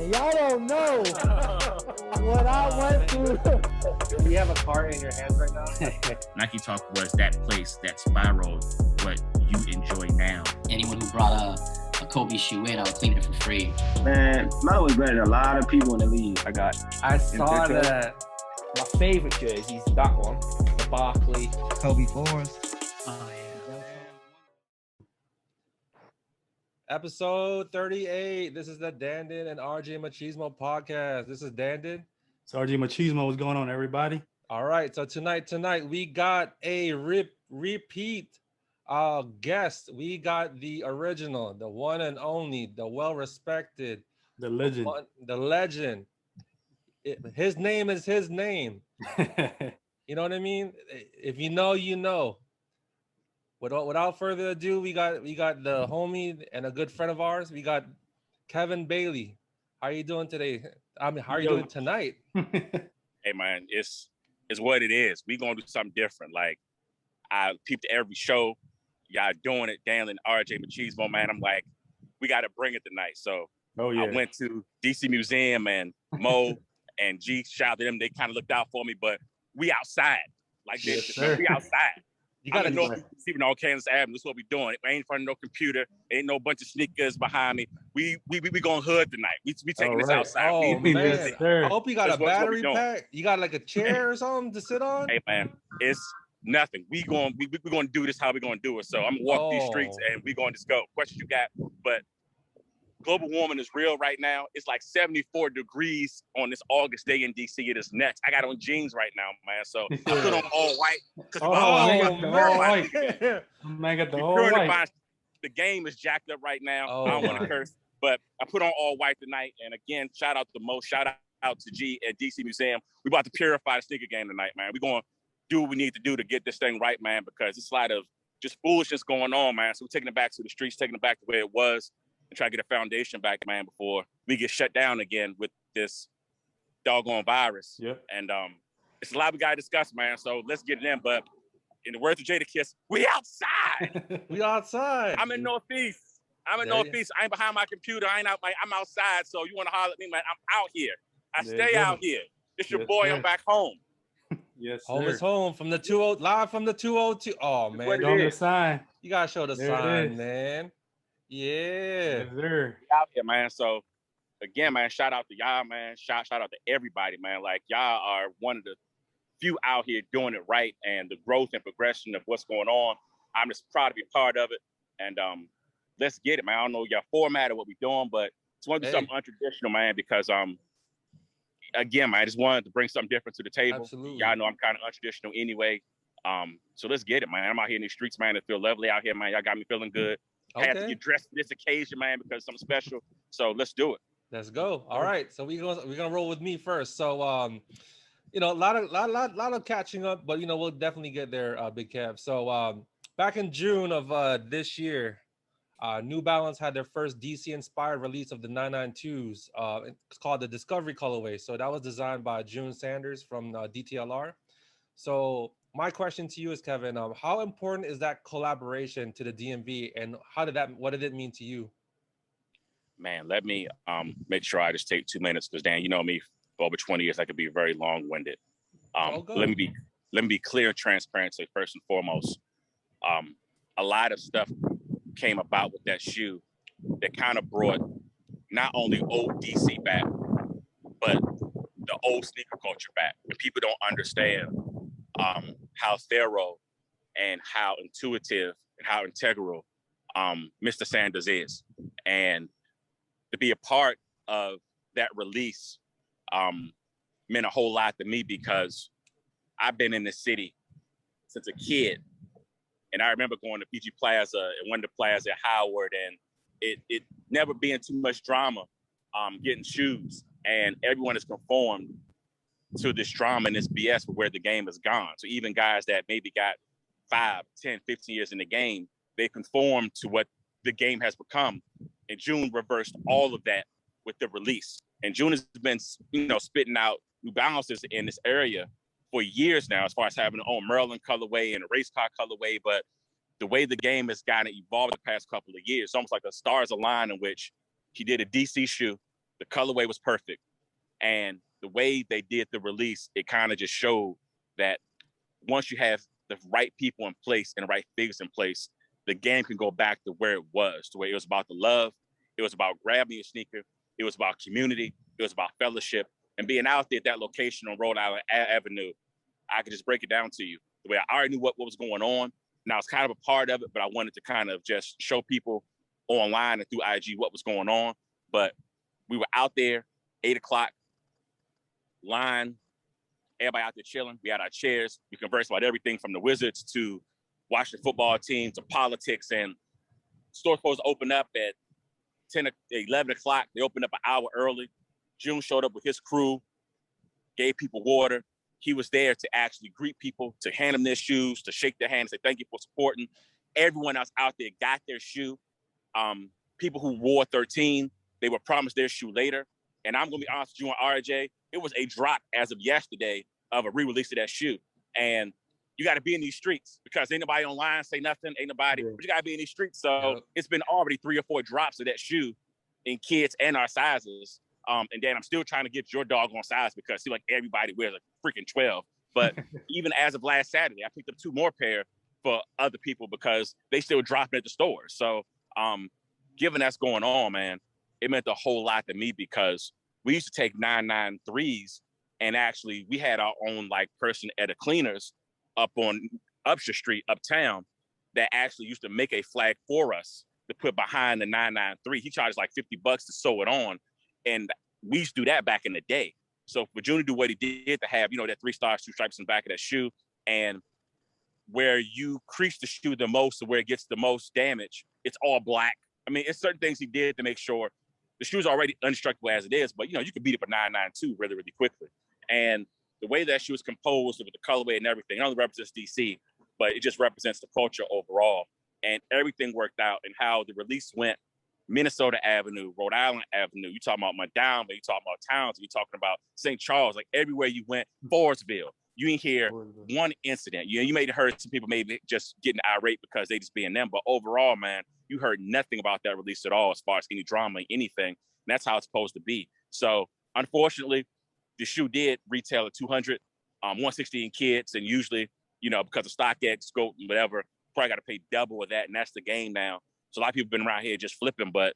And y'all don't know what I went through. Do you have a cart in your hands right now? Niketalk was that place that spiraled what you enjoy now. Anyone who brought a Kobe shoe in, I would clean it for free. Man, Melo was better than a lot of people in the league. I saw that. My favorite jersey is that one, the Barkley. Kobe fours. Oh, yeah. Episode 38. This is the Dandin and RJ Machismo podcast. This is Dandin. It's RJ Machismo. What's going on, everybody? All right. So tonight we got a repeat guest. We got the original, the one and only, the well-respected, The legend. the legend. His name is his name. You know what I mean? If you know, you know. Without further ado, we got the homie and a good friend of ours. We got Kevin Bailey. How are you doing today? I mean, how are you doing tonight? Hey man, it's what it is. We gonna do something different. Like I peeped every show, y'all doing it, Dan and RJ Machismo, man. I'm like, we gotta bring it tonight. So I went to DC Museum and Mo and G, shout out to them. They kind of looked out for me, but we outside. Like this, we outside. You gotta know Stephen on Kansas Avenue. That's what we doing. It ain't in front of no computer. Ain't no bunch of sneakers behind me. We going hood tonight. We taking this outside. Oh man, yes, I hope you got a battery pack. You got like a chair or something to sit on. Hey man, it's nothing. We gonna do this how we gonna do it. So I'm gonna walk these streets and we gonna just go. Questions you got, but global warming is real right now. It's like 74 degrees on this August day in DC. It is nuts. I got on jeans right now, man. So I put on all white. Man got the all white. The game is jacked up right now. I don't want to curse, but I put on all white tonight. And again, shout out to Mo. Shout out to G at DC Museum. We about to purify the sneaker game tonight, man. We're going to do what we need to do to get this thing right, man, because it's a lot of just foolishness going on, man. So we're taking it back to the streets, taking it back to where it was, and try to get a foundation back, man, before we get shut down again with this doggone virus. Yep. And it's a lot we got to discuss, man. So let's get it in. But in the words of Jada Kiss, we outside. We outside. I'm in Northeast. I ain't behind my computer. I'm outside. So you want to holler at me, man? I'm out here. I stay out here. It's your boy. Sir. I'm back home. Yes, home is home from the 20 live from the 202. Oh man, show the sign. You gotta show the sign, man. Yeah. Yes, sir. Out here, man. So again, man, shout out to y'all, man. Shout out to everybody, man. Like y'all are one of the few out here doing it right, and the growth and progression of what's going on. I'm just proud to be part of it. And let's get it, man. I don't know your format or what we're doing, but it's want to do something untraditional, man, because again, man, I just wanted to bring something different to the table. Absolutely. Y'all know I'm kind of untraditional anyway. So let's get it, man. I'm out here in these streets, man. It feel lovely out here, man. Y'all got me feeling good. I had to get dressed for this occasion, man, because something special. So let's do it. Let's go. All right. So we're gonna roll with me first. So you know, a lot of catching up, but you know, we'll definitely get there, Big Kev. So back in June of this year, New Balance had their first DC inspired release of the 992s. It's called the Discovery colorway. So that was designed by June Sanders from DTLR. So my question to you is, Kevin, how important is that collaboration to the DMV, and what did it mean to you? Man, let me make sure I just take 2 minutes, because Dan, you know me, for over 20 years, I could be very long-winded. Let me be clear and transparent. So first and foremost, a lot of stuff came about with that shoe that kind of brought not only old DC back, but the old sneaker culture back. And people don't understand how thorough and how intuitive and how integral Mr. Sanders is. And to be a part of that release meant a whole lot to me, because I've been in the city since a kid. And I remember going to PG Plaza and Wonder Plaza at Howard, and it never being too much drama getting shoes. And everyone has conformed to this drama and this BS for where the game has gone. So even guys that maybe got 5, 10, 15 years in the game, they conform to what the game has become. And June reversed all of that with the release. And June has been, spitting out New Balances in this area for years now, as far as having their own Maryland colorway and a race car colorway. But the way the game has gotten evolved the past couple of years, it's almost like the stars align, in which he did a DC shoe The colorway was perfect. And the way they did the release, it kind of just showed that once you have the right people in place and the right figures in place, the game can go back to where it was, to where it was about the love. It was about grabbing a sneaker. It was about community. It was about fellowship. And being out there at that location on Rhode Island Avenue, I could just break it down to you. The way I already knew what was going on, and I was kind of a part of it, but I wanted to kind of just show people online and through IG what was going on. But we were out there, 8 o'clock, line, everybody out there chilling. We had our chairs. We conversed about everything from the Wizards to watching the football team to politics. And stores supposed to open up at 11 o'clock. They opened up an hour early. June showed up with his crew, gave people water. He was there to actually greet people, to hand them their shoes, to shake their hand and say, thank you for supporting. Everyone else out there got their shoe. People who wore 13, they were promised their shoe later. And I'm going to be honest with you and RJ, it was a drop as of yesterday of a re-release of that shoe. And you got to be in these streets because ain't nobody online say nothing, ain't nobody, but you got to be in these streets. So It's been already 3 or 4 drops of that shoe in kids and our sizes. And then I'm still trying to get your doggone size because it seems like everybody wears a freaking 12. But even as of last Saturday, I picked up 2 more pair for other people because they still dropping at the stores. So given that's going on, man, it meant a whole lot to me because we used to take 993s and actually we had our own like person at a cleaners up on Upshur Street, uptown, that actually used to make a flag for us to put behind the 993. He charged like $50 to sew it on. And we used to do that back in the day. So for June to do what he did to have, that 3 stars, 2 stripes in the back of that shoe, and where you crease the shoe the most or where it gets the most damage, it's all black. I mean, it's certain things he did to make sure the shoe's already indestructible as it is, but you can beat it for 992 really, really quickly. And the way that shoe is composed with the colorway and everything, not only represents DC, but it just represents the culture overall. And everything worked out and how the release went. Minnesota Avenue, Rhode Island Avenue, you talking about Montgomery, you talking about Towns, you talking about St. Charles, like everywhere you went, Forestville, you didn't hear one incident. You may have heard some people maybe just getting irate because they just being them, but overall, man, you heard nothing about that release at all as far as any drama, anything. And that's how it's supposed to be. So unfortunately, the shoe did retail at 200, 160 in kids, and usually, because of StockX, GOAT, and whatever, probably got to pay double of that, and that's the game now. So a lot of people been around here just flipping, but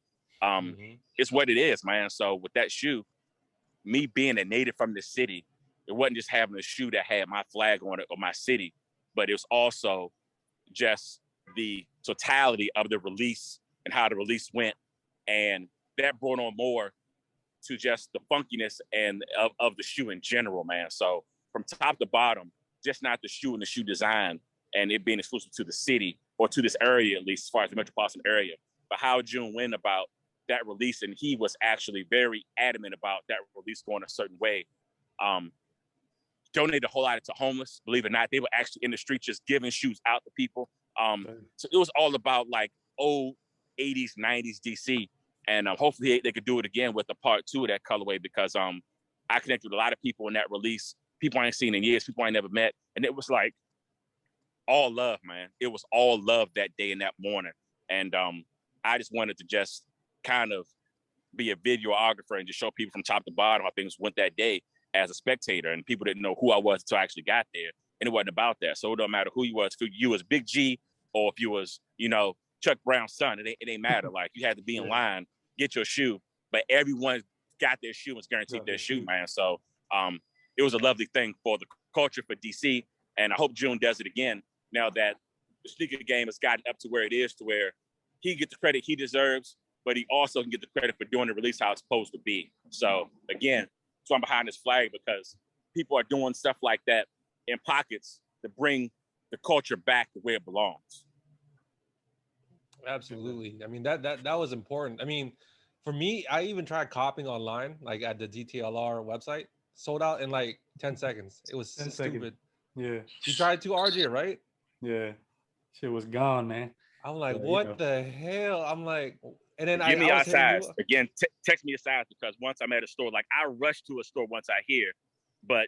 it's what it is, man. So with that shoe, me being a native from the city, it wasn't just having a shoe that had my flag on it or my city, but it was also just the totality of the release and how the release went. And that brought on more to just the funkiness and of the shoe in general, man. So from top to bottom, just not the shoe and the shoe design and it being exclusive to the city or to this area, at least as far as the metropolitan area, but how June went about that release. And he was actually very adamant about that release going a certain way. Donated a whole lot to homeless, believe it or not. They were actually in the street just giving shoes out to people. So it was all about like old 80s, 90s DC. And hopefully they could do it again with a part 2 of that colorway because I connected with a lot of people in that release, people I ain't seen in years, people I ain't never met. And it was like all love, man. It was all love that day and that morning. And I just wanted to just kind of be a videographer and just show people from top to bottom how things went that day as a spectator. And people didn't know who I was until I actually got there. And it wasn't about that. So it don't matter who you was, if you was Big G or if you was, Chuck Brown's son, it ain't matter. Like you had to be in line, get your shoe, but everyone got their shoe and was guaranteed their shoe, man. So it was a lovely thing for the culture for DC. And I hope June does it again now that the sneaker game has gotten up to where it is, to where he gets the credit he deserves, but he also can get the credit for doing the release how it's supposed to be. So again, so I'm behind this flag because people are doing stuff like that in pockets to bring the culture back to where it belongs. Absolutely. I mean, that was important. I mean, for me, I even tried copying online, like at the DTLR website, sold out in like 10 seconds. It was 10 stupid. seconds. Yeah. You tried to RJ, right? Yeah. Shit was gone, man. I'm like, what the hell? I'm like, and then give me I our was hitting size. you. Again, text me your size because once I'm at a store, like I rush to a store once I hear, but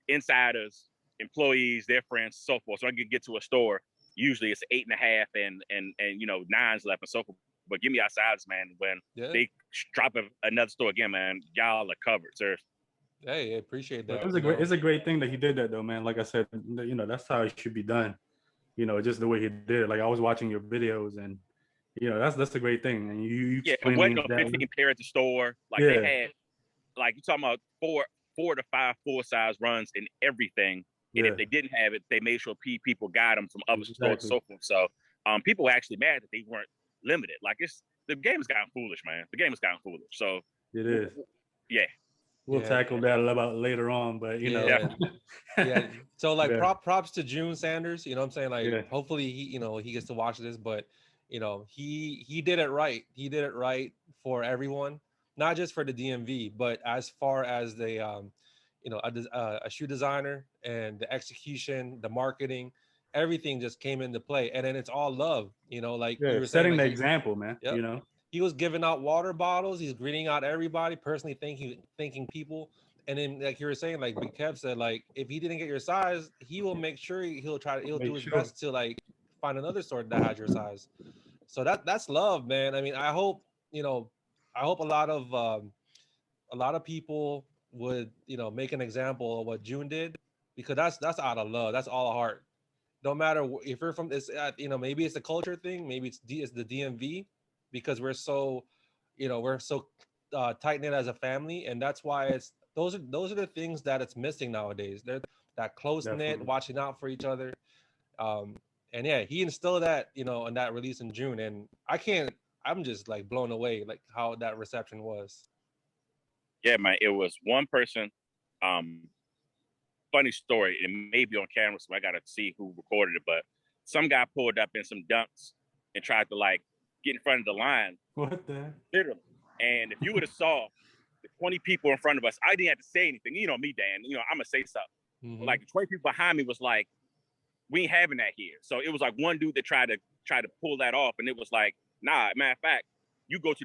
insiders, employees, their friends, so forth. So I can get to a store. Usually it's 8.5 and 9s left and so forth. But give me our size, man. When they drop another store again, man. Y'all are covered, sir. Hey, I appreciate that. It's a great thing that he did that though, man. Like I said, that's how it should be done. Just the way he did it. Like I was watching your videos, and that's a great thing. And you it wasn't no 15 pair at the store. Like they had, like you talking about four to five full size runs and everything. And if they didn't have it, they made sure people got them from other stores and so forth. So people were actually mad that they weren't limited. Like the game has gotten foolish, man. The game has gotten foolish. So it is. Yeah. We'll tackle that a little later on, but yeah. So like props to June Sanders. You know what I'm saying? Like hopefully he gets to watch this, but he did it right. He did it right for everyone, not just for the DMV, but as far as the a shoe designer and the execution, the marketing, everything just came into play. And then it's all love, like you were setting saying, the like, example, man. He was giving out water bottles. He's greeting out everybody, personally thanking people. And then, like you were saying, like Big Kev said, like if he didn't get your size, he will make sure he'll do his best to like find another store that has your size. So that's love, man. I mean, I hope a lot of people would make an example of what June did, because that's out of love. That's all heart. No matter if you're from this, maybe it's a culture thing, maybe it's the DMV, because we're so tight knit as a family, and that's why those are the things that it's missing nowadays. They're that close knit, watching out for each other. And yeah, he instilled that in that release in June, and I'm just like blown away like how that reception was. Yeah, man, it was one person. Funny story, it may be on camera, so I gotta see who recorded it, but some guy pulled up in some dunks and tried to like get in front of the line. What the? Literally. And if you would have saw the 20 people in front of us, I didn't have to say anything. You know me, Dan. I'm gonna say something. Mm-hmm. Like the 20 people behind me was like, we ain't having that here. So it was like one dude that tried to pull that off, and it was like, nah, matter of fact, you go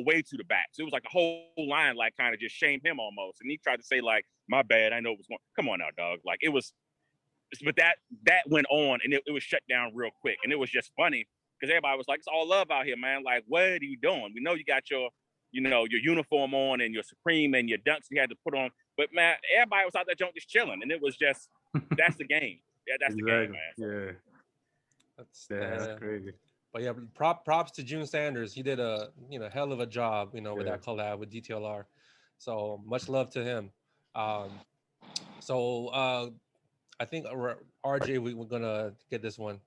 way to the back. So it was like the whole line like kind of just shamed him almost. And he tried to say like, my bad, I know it was going. Come on now, dog. Like it was, but that went on, and it was shut down real quick. And it was just funny because everybody was like, it's all love out here, man. Like, what are you doing? We know you got your uniform on and your Supreme and your dunks you had to put on. But man, everybody was out there just chilling. And it was just, that's the game. Yeah, that's the game, man. Yeah. That's crazy. But yeah, props to June Sanders. He did a hell of a job, with that collab with DTLR. So much love to him. So I think RJ, we're gonna get this one.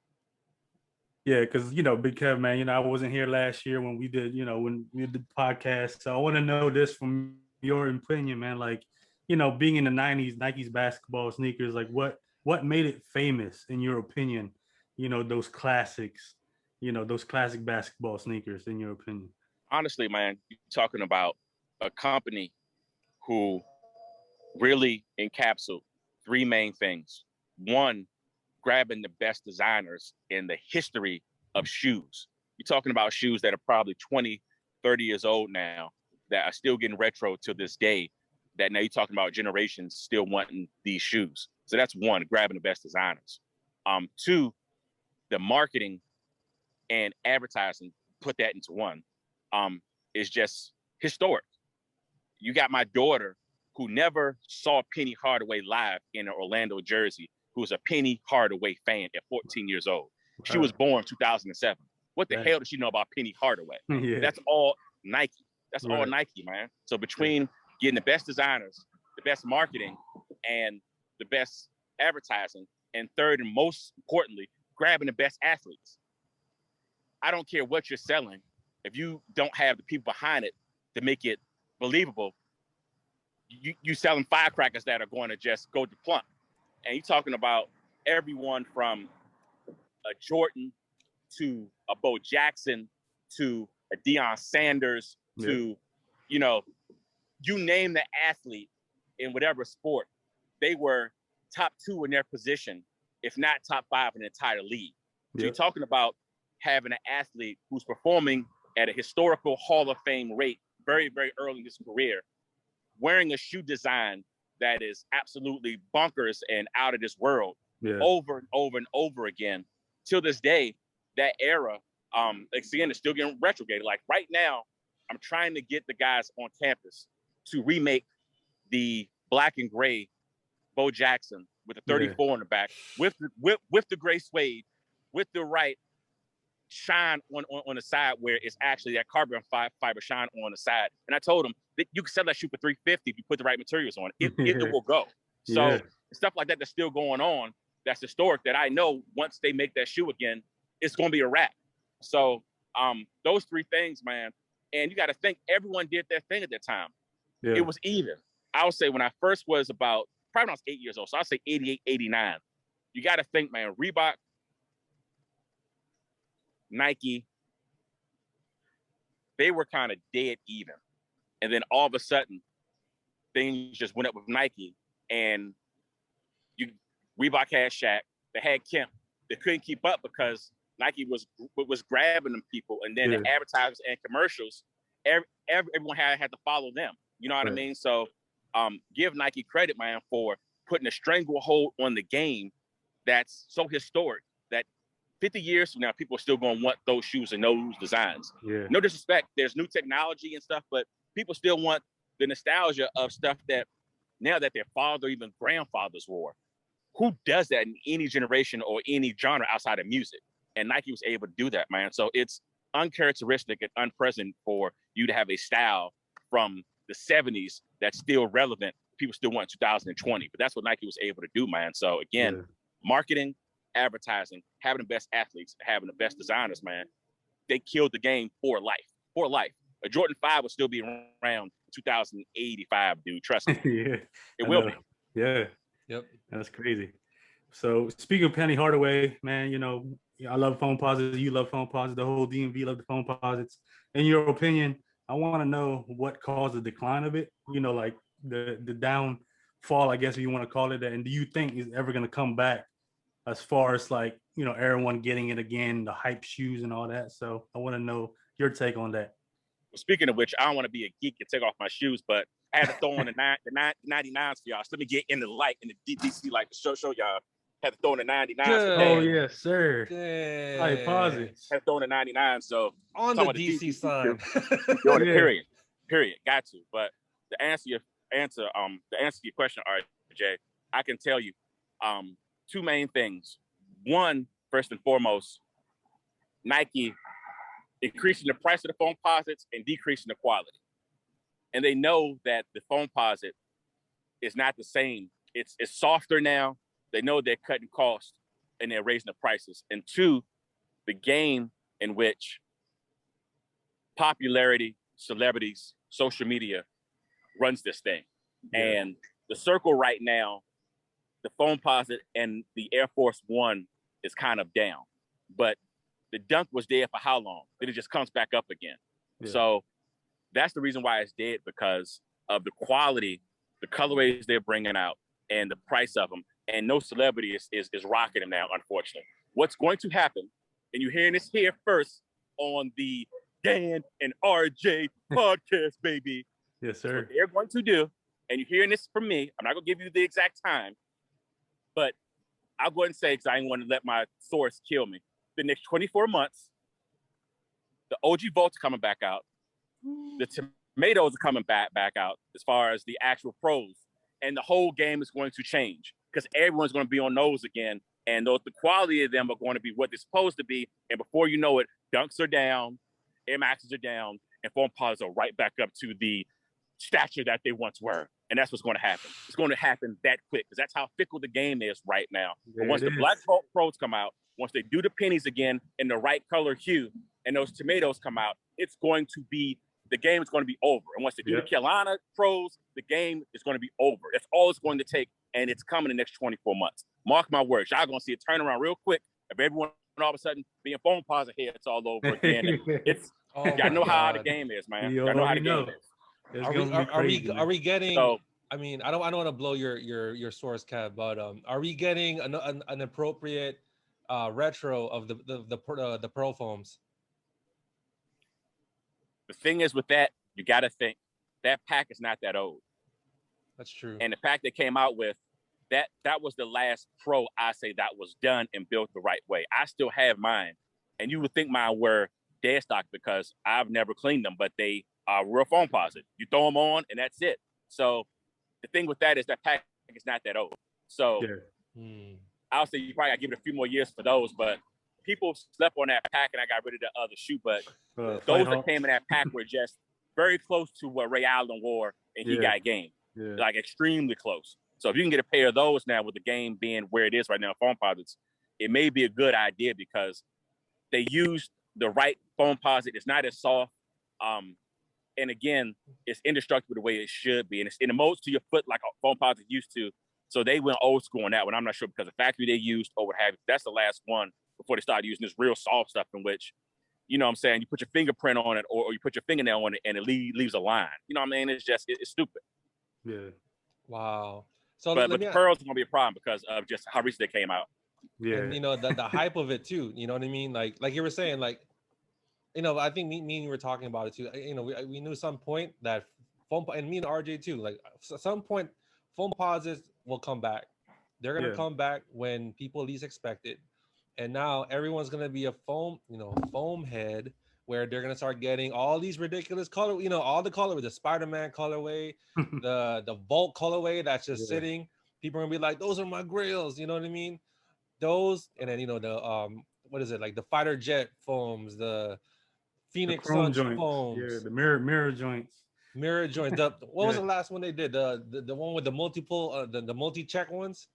Yeah, because Big Kev, man, I wasn't here last year when we did, when we did the podcast. So I want to know this from your opinion, man. Like, being in the 90s, Nike's basketball sneakers, like what made it famous in your opinion? Those classics, those classic basketball sneakers, in your opinion. Honestly, man, you're talking about a company who really encapsulate three main things. One, grabbing the best designers in the history of shoes. You're talking about shoes that are probably 20, 30 years old now that are still getting retro to this day, that now you're talking about generations still wanting these shoes. So that's one, grabbing the best designers. Two, the marketing and advertising, put that into one, is just historic. You got my daughter who never saw Penny Hardaway live in an Orlando jersey, who was a Penny Hardaway fan at 14 years old. Wow. She was born 2007. What the hell does she know about Penny Hardaway? Yeah. That's all Nike. That's all Nike, man. So between getting the best designers, the best marketing, and the best advertising, and third and most importantly, grabbing the best athletes. I don't care what you're selling. If you don't have the people behind it to make it believable, you selling firecrackers that are going to just go to plump. And you're talking about everyone from a Jordan to a Bo Jackson to a Deion Sanders to, you name the athlete in whatever sport, they were top two in their position, if not top five in the entire league. So you're talking about having an athlete who's performing at a historical Hall of Fame rate very, very early in his career, wearing a shoe design that is absolutely bonkers and out of this world over and over and over again. Till this day, that era, again, is still getting retrograde. Like right now, I'm trying to get the guys on campus to remake the black and gray Bo Jackson with the 34 on the back, with the gray suede, with the right shine on the side where it's actually that carbon fiber shine on the side. And I told him that you can sell that shoe for $350 if you put the right materials on it. It will go. So stuff like that that's still going on, that's historic, that I know once they make that shoe again, it's going to be a wrap. So those three things, man. And you got to think everyone did their thing at that time. It was even. I would say when I first was about, probably when I was 8 years old, so I'll say 88, 89. You got to think, man, Reebok, Nike, they were kind of dead even. And then all of a sudden, things just went up with Nike. And Reebok had Shaq, they had Kemp. They couldn't keep up because Nike was grabbing them people. And then the advertisers and commercials, everyone had to follow them. You know what I mean? So give Nike credit, man, for putting a stranglehold on the game that's so historic that 50 years from now, people are still going to want those shoes and those designs. No disrespect. There's new technology and stuff, but people still want the nostalgia of stuff that now that their father, even grandfathers wore. Who does that in any generation or any genre outside of music? And Nike was able to do that, man. So it's uncharacteristic and unprecedented for you to have a style from the 70s that's still relevant. People still want 2020, but that's what Nike was able to do, man. So again, marketing, advertising, having the best athletes, having the best designers, man, they killed the game for life. For life. A Jordan 5 will still be around in 2085, dude. Trust me. It will be. Yep. That's crazy. So speaking of Penny Hardaway, man, you know, I love Foamposites. You love Foamposites. The whole DMV love the Foamposites. In your opinion, I want to know what caused the decline of it. You know, like the downfall, I guess if you want to call it that. And do you think is ever going to come back as far as like, you know, everyone getting it again, the hype shoes and all that? So I want to know your take on that. Well, speaking of which, I don't want to be a geek and take off my shoes, but I had to throw on the 99s for y'all. So let me get in the light, in the DC light to show y'all. Had to throw in the 99s. Oh, yes, sir. Posits. Had to throw in the 99s. So on the DC side. Period. Got to. But to answer your question, RJ, I can tell you two main things. One, first and foremost, Nike increasing the price of the Foamposites and decreasing the quality. And they know that the Foamposite is not the same. It's softer now. They know they're cutting costs and they're raising the prices. And two, the game in which popularity, celebrities, social media runs this thing. And the circle right now, the Foamposite and the Air Force One is kind of down. But the Dunk was dead for how long? Then it just comes back up again. So that's the reason why it's dead, because of the quality, the colorways they're bringing out, and the price of them. And no celebrity is rocking them now, unfortunately. What's going to happen, and you're hearing this here first on the Dan and RJ podcast, baby. Yes, sir. What they're going to do, and you're hearing this from me, I'm not going to give you the exact time, but I'll go ahead and say, because I didn't want to let my source kill me. The next 24 months, the OG Volts are coming back out. The Tomatoes are coming back out as far as the actual pros. And the whole game is going to change because everyone's going to be on those again. And the quality of them are going to be what they're supposed to be. And before you know it, Dunks are down, Air Maxes are down, and Foamposites are right back up to the stature that they once were. And that's what's going to happen. It's going to happen that quick because that's how fickle the game is right now. But once the Black Pros come out, once they do the pennies again in the right color hue, and those Tomatoes come out, it's going to be, the game is going to be over. And once they do the Carolina Pros, the game is going to be over. That's all it's going to take, and it's coming in the next 24 months. Mark my words. Y'all going to see a turnaround real quick of everyone all of a sudden being Foamposite heads all over again. It's y'all know how the game is, man. Y'all know how the game is. Are we getting? So, I mean, I don't want to blow your source, Kev, but are we getting an appropriate retro of the Pearl Foams? The thing is with that, you got to think that pack is not that old. That's true. And the pack they came out with, that was the last Pro I say that was done and built the right way. I still have mine, and you would think mine were dead stock because I've never cleaned them, but they real Foamposite. You throw them on, and that's it. So the thing with that is that pack is not that old. So I'll say you probably got to give it a few more years for those, but people slept on that pack, and I got rid of the other shoe. But those that came in that pack were just very close to what Ray Allen wore, and he got game, like extremely close. So if you can get a pair of those now, with the game being where it is right now, Foamposites, it may be a good idea because they used the right Foamposite. It's not as soft. And again, it's indestructible the way it should be. And it's in the molds to your foot like a Foamposite used to. So they went old school on that one. I'm not sure because the factory they used or what have you. That's the last one before they started using this real soft stuff in which, you know what I'm saying, you put your fingerprint on it or you put your fingernail on it and it leaves a line. You know what I mean? It's just, it's stupid. Yeah. Wow. So but the pearls are going to be a problem because of just how recent they came out. Yeah. And, you know, the hype of it too. You know what I mean? Like you were saying, like, you know, I think me and you were talking about it too. You know, we knew some point that foam, and me and RJ too, like at some point Foamposites will come back. They're going to come back when people least expect it. And now everyone's going to be a foam head where they're going to start getting all these ridiculous color, you know, all the colorway, the Spider-Man colorway, the Volt colorway that's just sitting. People are going to be like, those are my grails. You know what I mean? Those, and then, you know, the, what is it? Like the fighter jet foams, the Phoenix Sun foams. Yeah, the mirror joints. Mirror joints. What was the last one they did? The one with the multiple, the multi-check ones?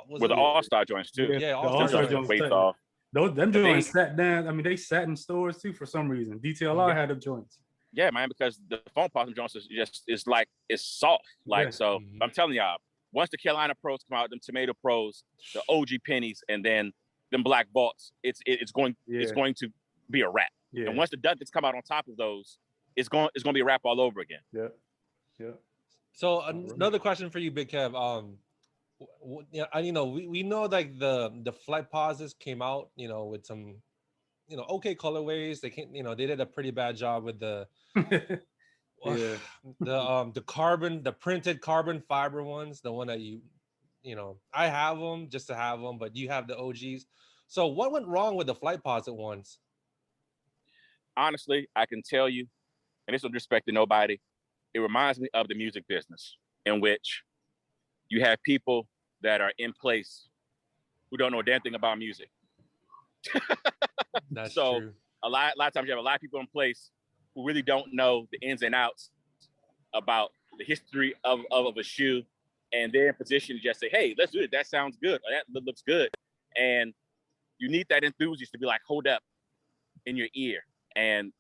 With the All-Star joints too. Yeah, All-Star joints. Weights off. Them joints sat down. I mean, they sat in stores too for some reason. DTLR had them joints. Yeah, man, because the Foamposite joints is just, it's like, it's soft. Like, so I'm telling y'all, once the Carolina Pros come out, them Tomato Pros, the OG pennies, and then them Black Vaults, it's going to be a wrap. Yeah. And once the Duckets come out on top of those, it's going to be a wrap all over again. Yeah. So another question for you, Big Kev. You know, we know like the Flightposites came out, you know, with some, you know, okay colorways. They came, you know, they did a pretty bad job with the the printed carbon fiber ones, the one that you know, I have them just to have them, but you have the OGs. So what went wrong with the Flightposit ones? Honestly, I can tell you, and this is with respect to nobody, it reminds me of the music business in which you have people that are in place who don't know a damn thing about music. That's so true. A lot of times you have a lot of people in place who really don't know the ins and outs about the history of a shoe, and they're in position to just say, hey, let's do it. That sounds good. Or that looks good. And you need that enthusiast to be like, hold up in your ear. And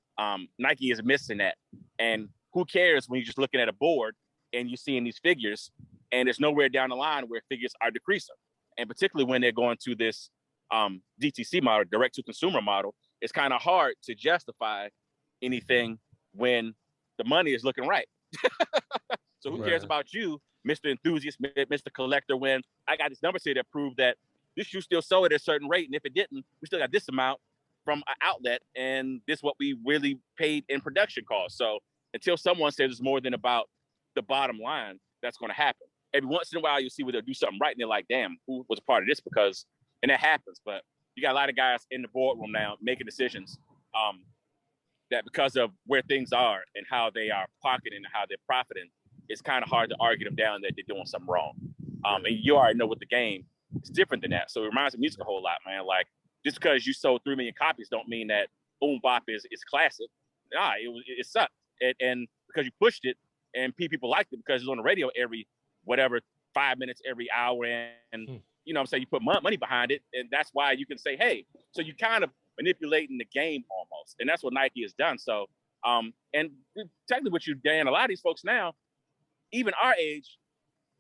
Nike is missing that. And who cares when you're just looking at a board and you're seeing these figures and it's nowhere down the line where figures are decreasing. And particularly when they're going to this DTC model, direct to consumer model, it's kind of hard to justify anything when the money is looking right. So who cares about you, Mr. Enthusiast, Mr. Collector, when I got this number here that proved that this shoe still sold at a certain rate. And if it didn't, we still got this amount from an outlet, and this is what we really paid in production costs. So until someone says it's more than about the bottom line, that's going to happen. Every once in a while, you'll see where they'll do something right, and they're like, damn, who was a part of this? Because, and that happens, but you got a lot of guys in the boardroom now making decisions that because of where things are and how they are pocketing and how they're profiting, it's kind of hard to argue them down that they're doing something wrong. And you already know with the game, it's different than that. So it reminds me of music a whole lot, man. Like, just because you sold 3 million copies don't mean that Boom Bop is classic. Nah, it sucked. And because you pushed it and people liked it because it's on the radio every, 5 minutes every hour. And you know what I'm saying, you put money behind it. And that's why you can say, hey, so you kind of manipulating the game almost. And that's what Nike has done. So, and technically with you, Dan, a lot of these folks now, even our age,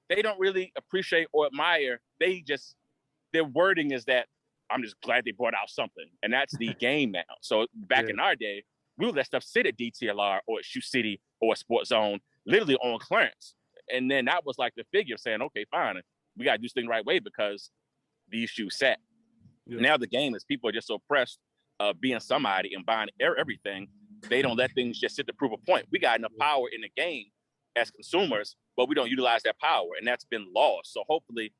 they don't really appreciate or admire. Their wording is that, I'm just glad they brought out something. And that's the game now. So back in our day, we would let stuff sit at DTLR or at Shoe City or at Sports Zone, literally on clearance. And then that was like the figure saying, okay, fine, we got to do this thing the right way because these shoes sat. Yeah. Now the game is people are just so pressed of being somebody and buying everything. They don't let things just sit to prove a point. We got enough power in the game as consumers, but we don't utilize that power. And that's been lost. So hopefully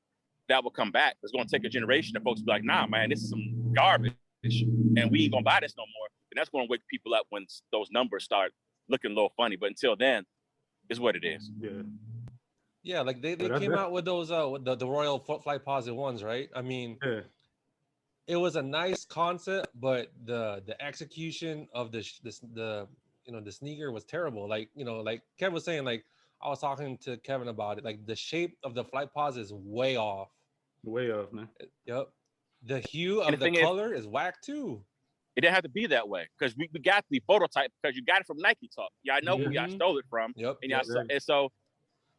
that will come back. It's going to take a generation of folks to be like, nah, man, this is some garbage and we ain't going to buy this no more. And that's going to wake people up when those numbers start looking a little funny. But until then, it's what it is. Yeah. Yeah, like they came out with those with the Royal Flightposite ones, right? I mean, it was a nice concept, but the execution of the sneaker was terrible. Like, like Kev was saying, like I was talking to Kevin about it. Like the shape of the Flightposite is way off. Way off, man. Yep. The hue of the color is whack too. It didn't have to be that way because we got the prototype because you got it from Niketalk. Y'all know who y'all stole it from. Yep. And and so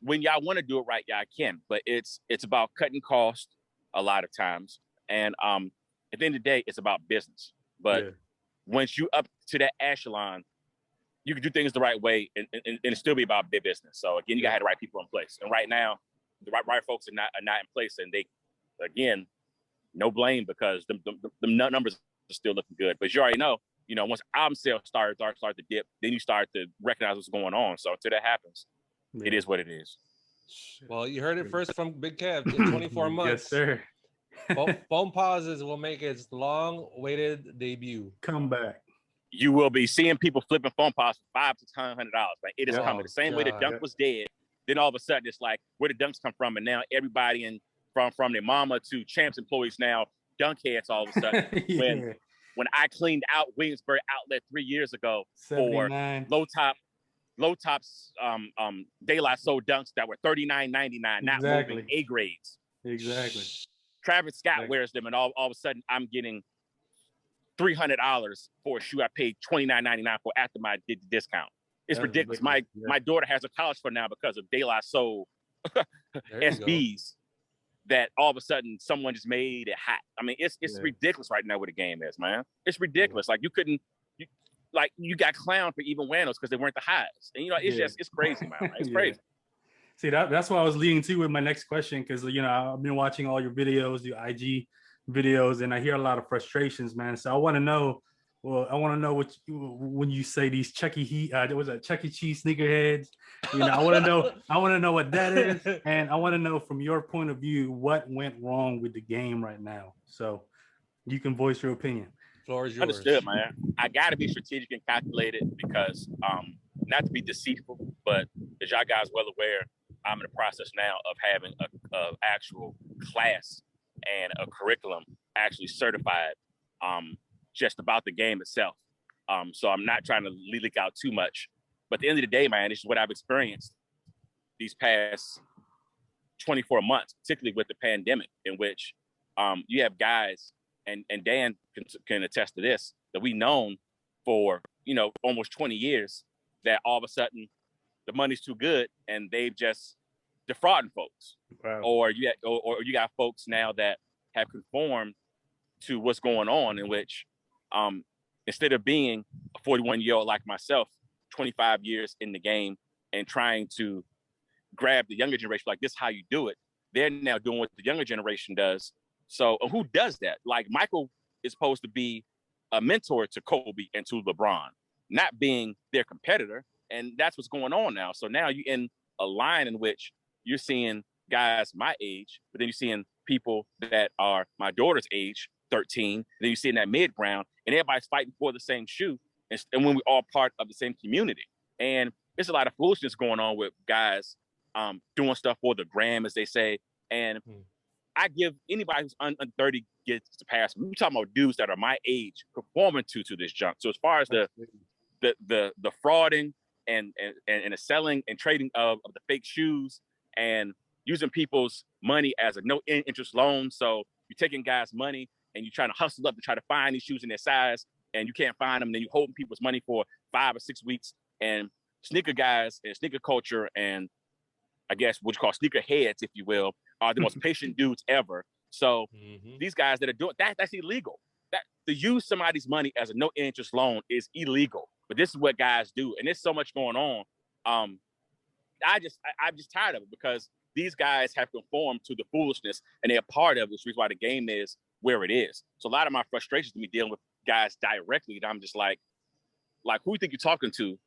when y'all want to do it right, y'all can. But it's about cutting cost a lot of times. And at the end of the day, it's about business. But once you up to that echelon, you can do things the right way and it still be about big business. So again, you gotta have the right people in place. And right now, the right folks are not in place. And they, again, no blame because the numbers are still looking good. But you already know, once album sales start to dip, then you start to recognize what's going on. So until that happens, it is what it is. Well, you heard it first from Big Kev. In 24 months. Yes, sir. Foamposites will make its long-awaited debut. Come back. You will be seeing people flipping Foamposites for $500 to $100. Like it is coming. The same way the Dunk was dead. Then all of a sudden, it's like where the Dunks come from, and now everybody from their mama to Champs employees now Dunk heads all of a sudden. When I cleaned out Williamsburg Outlet 3 years ago 79. For low tops De La Soul dunks that were $39.99, not moving A grades. Exactly. Travis Scott wears them, and all of a sudden I'm getting $300 for a shoe I paid $29.99 for after I did the discount. It's ridiculous. My daughter has a college fund now because of De La Soul SBs that all of a sudden someone just made it hot. I mean, it's ridiculous right now where the game is, man. It's ridiculous. Like you got clowned for even wearing those because they weren't the highs. And it's crazy, man. It's crazy. See, that's what I was leading to with my next question, because I've been watching all your videos, your IG videos, and I hear a lot of frustrations, man. So I want to know what when you say these Chuck E. Cheese sneakerheads. I want to know what that is, and I want to know from your point of view what went wrong with the game right now. So you can voice your opinion. Floor is yours. Understood, man. I got to be strategic and calculated because not to be deceitful, but as y'all guys well aware, I'm in the process now of having a actual class and a curriculum actually certified just about the game itself. So I'm not trying to leak out too much. But at the end of the day, man, this is what I've experienced these past 24 months, particularly with the pandemic, in which you have guys, and Dan can attest to this, that we've known for, almost 20 years, that all of a sudden the money's too good and they've just defrauding folks. Wow. Or you got folks now that have conformed to what's going on, in which instead of being a 41-year-old like myself, 25 years in the game and trying to grab the younger generation, like this is how you do it, they're now doing what the younger generation does. So who does that? Like Michael is supposed to be a mentor to Kobe and to LeBron, not being their competitor. And that's what's going on now. So now you're in a line in which you're seeing guys my age, but then you're seeing people that are my daughter's age, 13. Then you're seeing that mid ground, and everybody's fighting for the same shoe. And when we're all part of the same community. And there's a lot of foolishness going on with guys doing stuff for the gram, as they say. And I give anybody who's under 30 gets to pass. We're talking about dudes that are my age performing to this junk. So as far as the frauding and the selling and trading of the fake shoes and using people's money as a no interest loan. So you're taking guys' money and you're trying to hustle up to try to find these shoes in their size, and you can't find them. And then you're holding people's money for 5 or 6 weeks. And sneaker guys and sneaker culture, and I guess what you call sneaker heads, if you will, are the most patient dudes ever. So these guys that are doing that's illegal. That to use somebody's money as a no interest loan is illegal. But this is what guys do, and there's so much going on. I'm just tired of it because these guys have conformed to the foolishness, and they're part of it, which is why the game is where it is. So a lot of my frustrations to me dealing with guys directly, that I'm just like who you think you're talking to?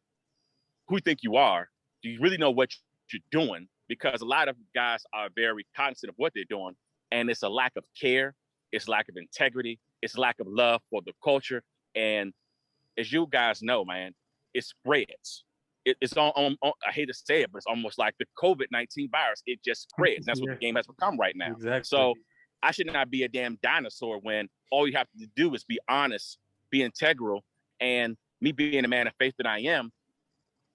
Who you think you are? Do you really know what you're doing? Because a lot of guys are very cognizant of what they're doing, and it's a lack of care, it's lack of integrity, it's lack of love for the culture. And as you guys know, man, it spreads. it's on, I hate to say it, but it's almost like the COVID-19 virus. It just spreads. That's what the game has become right now. Exactly. So I should not be a damn dinosaur when all you have to do is be honest, be integral, and me being the man of faith that I am,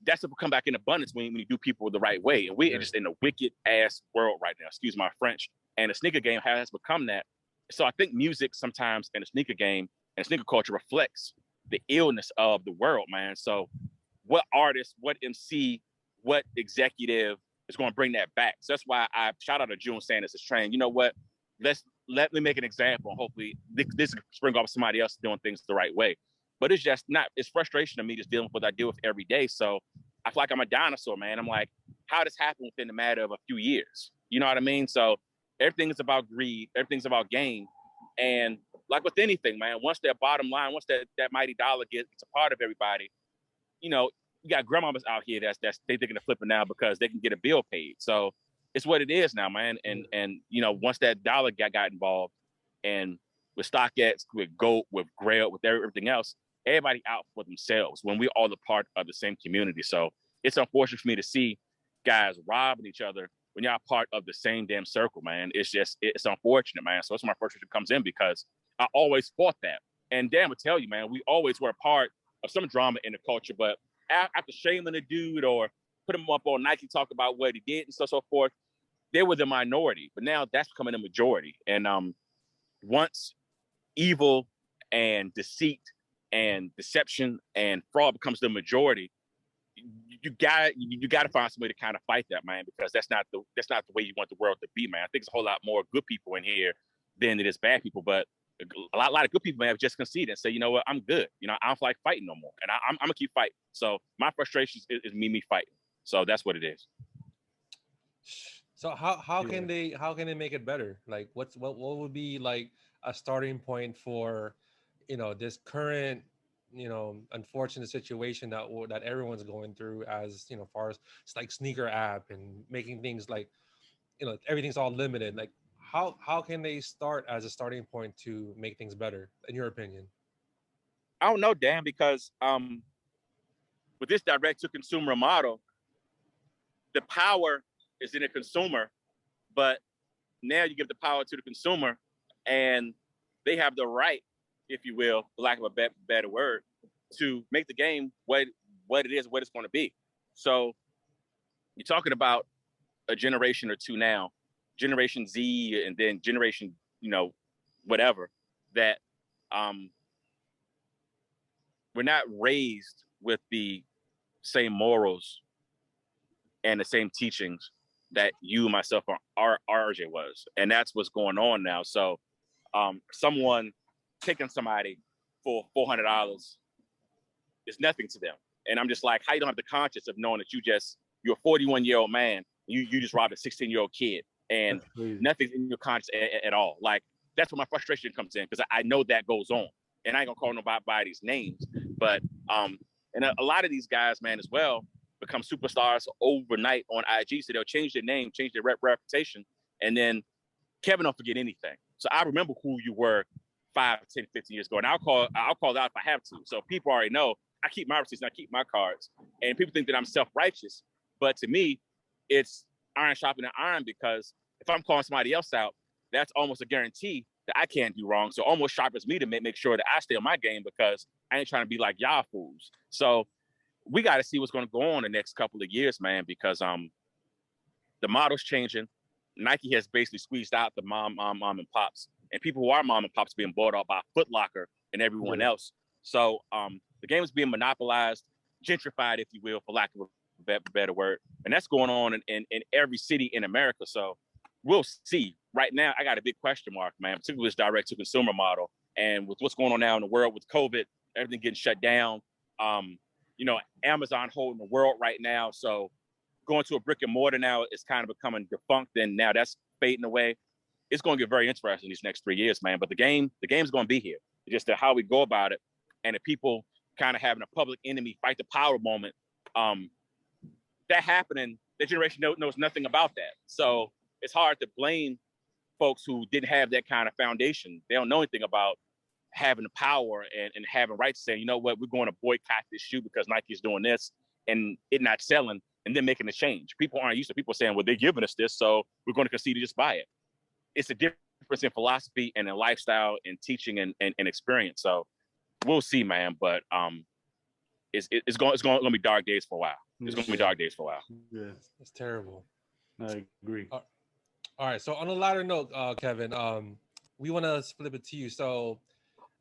that's to come back in abundance when you do people the right way. And we are just in a wicked ass world right now. Excuse my French. And the sneaker game has become that. So I think music sometimes in the sneaker game and sneaker culture reflects the illness of the world, man. So what artist, what MC, what executive is going to bring that back? So that's why I shout out to June saying this is trained. You know what? Let me make an example. Hopefully this will spring off somebody else doing things the right way. But it's just not, it's frustration to me just dealing with what I deal with every day. So I feel like I'm a dinosaur, man. I'm like, how does this happen within the matter of a few years? You know what I mean? So everything is about greed. Everything's about gain. And like with anything, man, once that bottom line, once that mighty dollar gets a part of everybody, you know, you got grandmamas out here that's they thinking of flipping now because they can get a bill paid. So it's what it is now, man. And you know, once that dollar got involved, and with StockX, with Goat, with Grail, with everything else, everybody out for themselves when we're all a part of the same community. So it's unfortunate for me to see guys robbing each other when y'all part of the same damn circle, man. It's unfortunate, man. So that's where my frustration comes in, because I always fought that. And Dan would tell you, man, we always were a part of some drama in the culture, but after shaming the dude or put him up on Niketalk about what he did and so forth, they were the minority. But now that's becoming a majority. And once evil and deceit and deception and fraud becomes the majority, you gotta find somebody to kind of fight that, man, because that's not the way you want the world to be, man. I think there's a whole lot more good people in here than it is bad people, but a lot of good people may have just conceded and say, you know what, I'm good. You know, I don't feel like fighting no more, and I'm gonna keep fighting. So my frustration is me fighting. So that's what it is. So how can they make it better? Like what would be like a starting point for, you know, this current, you know, unfortunate situation that everyone's going through, as you know, far as it's like sneaker app and making things like, you know, everything's all limited. Like how can they start as a starting point to make things better, in your opinion? I don't know, Dan, because with this direct to consumer model, the power is in the consumer, but now you give the power to the consumer and they have the right, if you will, for lack of a better word, to make the game what it is, what it's going to be. So you're talking about a generation or two now, Generation Z and then Generation, you know, whatever, that we're not raised with the same morals and the same teachings that you and myself are RJ was. And that's what's going on now. So someone taking somebody for $400 is nothing to them. And I'm just like, how you don't have the conscience of knowing that you're a 41-year-old man, you just robbed a 16-year-old kid, and nothing's in your conscience at all. Like, that's where my frustration comes in, because I know that goes on. And I ain't gonna call nobody by these names, but and a lot of these guys, man, as well, become superstars overnight on IG. So they'll change their name, change their reputation, and then Kevin don't forget anything. So I remember who you were 5, 10, 15 years ago, and I'll call out if I have to. So people already know I keep my receipts and I keep my cards. And people think that I'm self-righteous, but to me, it's iron sharpening iron, because if I'm calling somebody else out, that's almost a guarantee that I can't do wrong. So almost sharpens me to make sure that I stay on my game, because I ain't trying to be like y'all fools. So we got to see what's going to go on the next couple of years, man, because the model's changing. Nike has basically squeezed out the mom and pops, and people who are mom and pops being bought out by Foot Locker and everyone else. So the game is being monopolized, gentrified, if you will, for lack of a better word. And that's going on in every city in America. So we'll see. Right now, I got a big question mark, man, particularly this direct to consumer model. And with what's going on now in the world with COVID, everything getting shut down, you know, Amazon holding the world right now. So going to a brick and mortar now is kind of becoming defunct, and now that's fading away. It's going to get very interesting these next 3 years, man. But the game's going to be here. It's just how we go about it, and the people kind of having a public enemy fight the power moment. That happening, that generation knows nothing about that. So it's hard to blame folks who didn't have that kind of foundation. They don't know anything about having the power and having rights to say, you know what, we're going to boycott this shoe because Nike's doing this. and it not selling and then making a change. People aren't used to people saying, well, they're giving us this, so we're going to concede to just buy it. It's a difference in philosophy and in lifestyle and teaching and experience. So we'll see, man. But it's going to be dark days for a while. It's going to be dark days for a while. Yeah, it's terrible. I agree. All right. So on a lighter note, Kevin, we want to flip it to you. So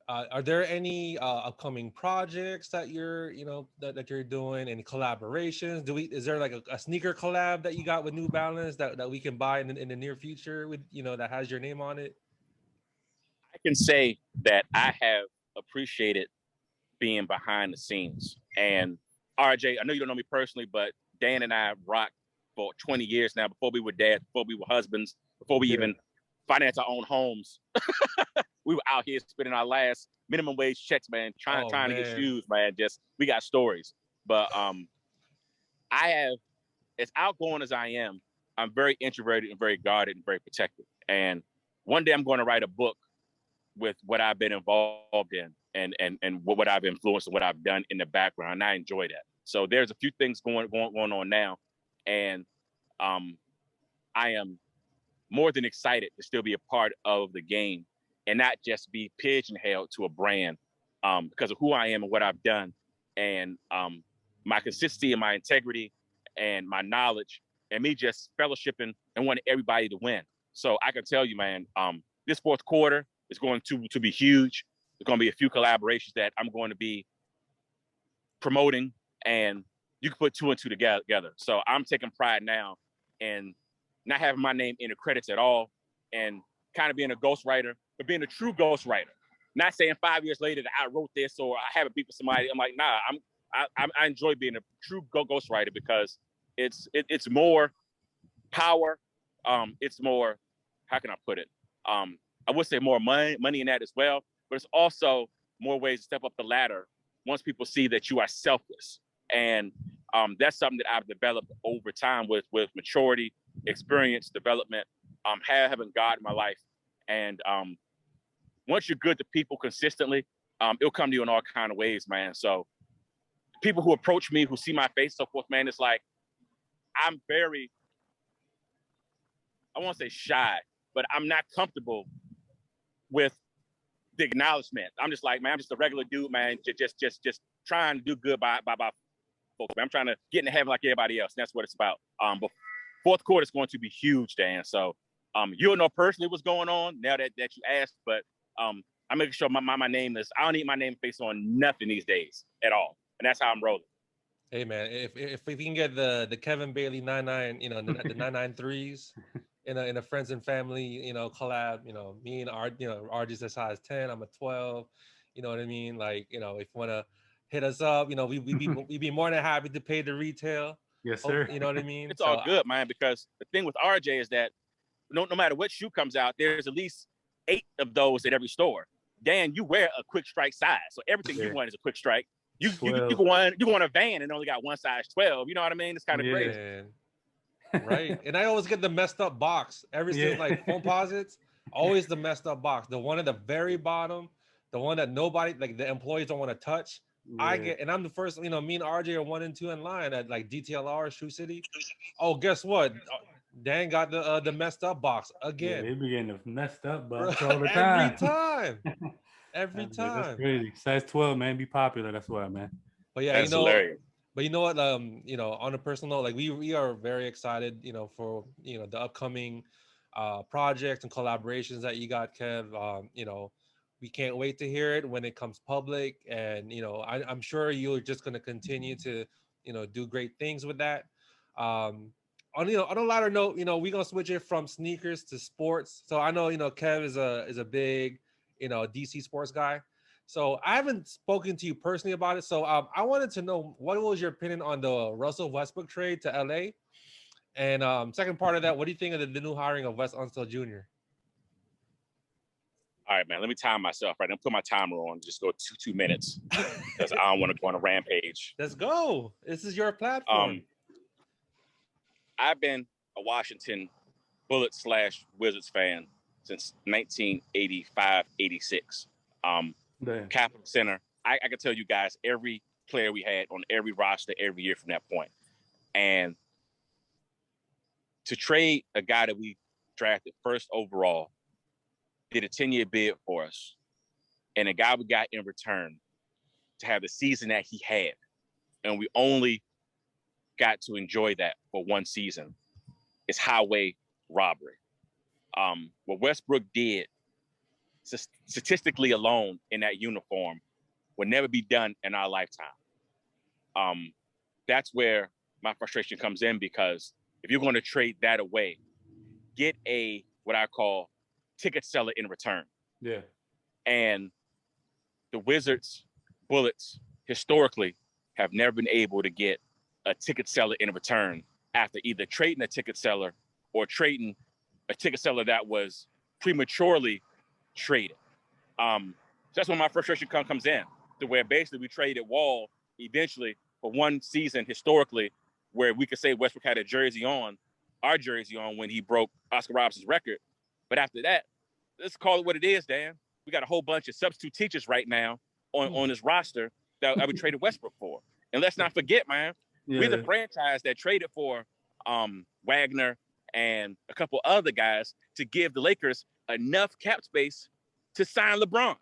are there any upcoming projects that you're, that you're doing? Any collaborations? Is there like a sneaker collab that you got with New Balance that we can buy in the near future with, that has your name on it? I can say that I have appreciated being behind the scenes. And RJ, I know you don't know me personally, but Dan and I rocked for 20 years now, before we were dads, before we were husbands, before we even finance our own homes. We were out here spending our last minimum wage checks, man, trying to get shoes, man. We got stories. But I have, as outgoing as I am, I'm very introverted and very guarded and very protective. And one day I'm going to write a book with what I've been involved in and what I've influenced and what I've done in the background. And I enjoy that. So there's a few things going on now. And I am more than excited to still be a part of the game and not just be pigeonholed to a brand because of who I am and what I've done and my consistency and my integrity and my knowledge and me just fellowshipping and wanting everybody to win. So I can tell you, man, this fourth quarter is going to be huge. There's going to be a few collaborations that I'm going to be promoting, and you can put two and two together. So I'm taking pride now in not having my name in the credits at all and kind of being a ghostwriter, but being a true ghostwriter. Not saying 5 years later that I wrote this or I haven't beat with somebody. I'm like, nah, I enjoy being a true ghostwriter because it's more power. It's more, how can I put it? I would say more money in that as well, but it's also more ways to step up the ladder once people see that you are selfless. And that's something that I've developed over time with maturity, experience, development, having God in my life. And once you're good to people consistently, it'll come to you in all kind of ways, man. So people who approach me, who see my face, so forth, man, it's like, I'm very, I won't say shy, but I'm not comfortable with the acknowledgement. I'm just like, man, I'm just a regular dude, man, just trying to do good by folks, man. I'm trying to get into heaven like everybody else. And that's what it's about. But fourth quarter is going to be huge, Dan. So you'll know personally what's going on now that you asked, but I'm making sure my name is, I don't need my name face on nothing these days at all. And that's how I'm rolling. Hey man, if we can get the Kevin Bailey 99, the 993s in a friends and family, collab, me and RJ's a size 10, I'm a 12, you know what I mean? Like, if you want to hit us up, we'd be more than happy to pay the retail. Yes, sir. You know what I mean? It's all good, man, because the thing with RJ is that no matter what shoe comes out, there's at least 8 of those at every store. Dan, you wear a quick strike size. So everything you want is a quick strike. You go on a van and only got one size 12. You know what I mean? It's kind of crazy. Right. And I always get the messed up box. Every single like Foamposites, always the messed up box. The one at the very bottom, the one that nobody, like the employees don't want to touch. Yeah. I get, and I'm the first, me and RJ are 1 and 2 in line at like DTLR, Shoe City. Oh, guess what? Dan got the messed up box again. Yeah, they be getting the messed up box all the time. Every time. That's crazy. Size 12, man, be popular. That's why, man. But yeah, that's hilarious. But you know what? On a personal note, like we are very excited, for the upcoming projects and collaborations that you got, Kev. We can't wait to hear it when it comes public, and I'm sure you're just gonna continue to do great things with that. On a lighter note, we're gonna switch it from sneakers to sports. So I know Kev is a big DC sports guy. So I haven't spoken to you personally about it. So I wanted to know, what was your opinion on the Russell Westbrook trade to LA? And second part of that, what do you think of the new hiring of Wes Unseld Jr.? All right, man, let me time myself, right? I'm put my timer on, just go 2 minutes because I don't want to go on a rampage. Let's go. This is your platform. I've been a Washington Bullets / Wizards fan since 1985, 86. Capitol Center. I can tell you guys, every player we had on every roster every year from that point. And to trade a guy that we drafted first overall, did a 10-year bid for us, and a guy we got in return to have the season that he had, and we only got to enjoy that for one season, is highway robbery. What Westbrook did, statistically alone, in that uniform would never be done in our lifetime. That's where my frustration comes in, because if you're going to trade that away, get a what I call ticket seller in return. Yeah. And the Wizards, Bullets, historically have never been able to get a ticket seller in return after either trading a ticket seller or trading a ticket seller that was prematurely traded. So that's when my frustration comes in, to where basically we traded Wall eventually for one season historically, where we could say Westbrook had a jersey on, our jersey on, when he broke Oscar Robinson's record. But after that, let's call it what it is, Dan. We got a whole bunch of substitute teachers right now on this roster that I would trade Westbrook for. And let's not forget, man, we're the franchise that traded for Wagner and a couple other guys to give the Lakers enough cap space to sign LeBron.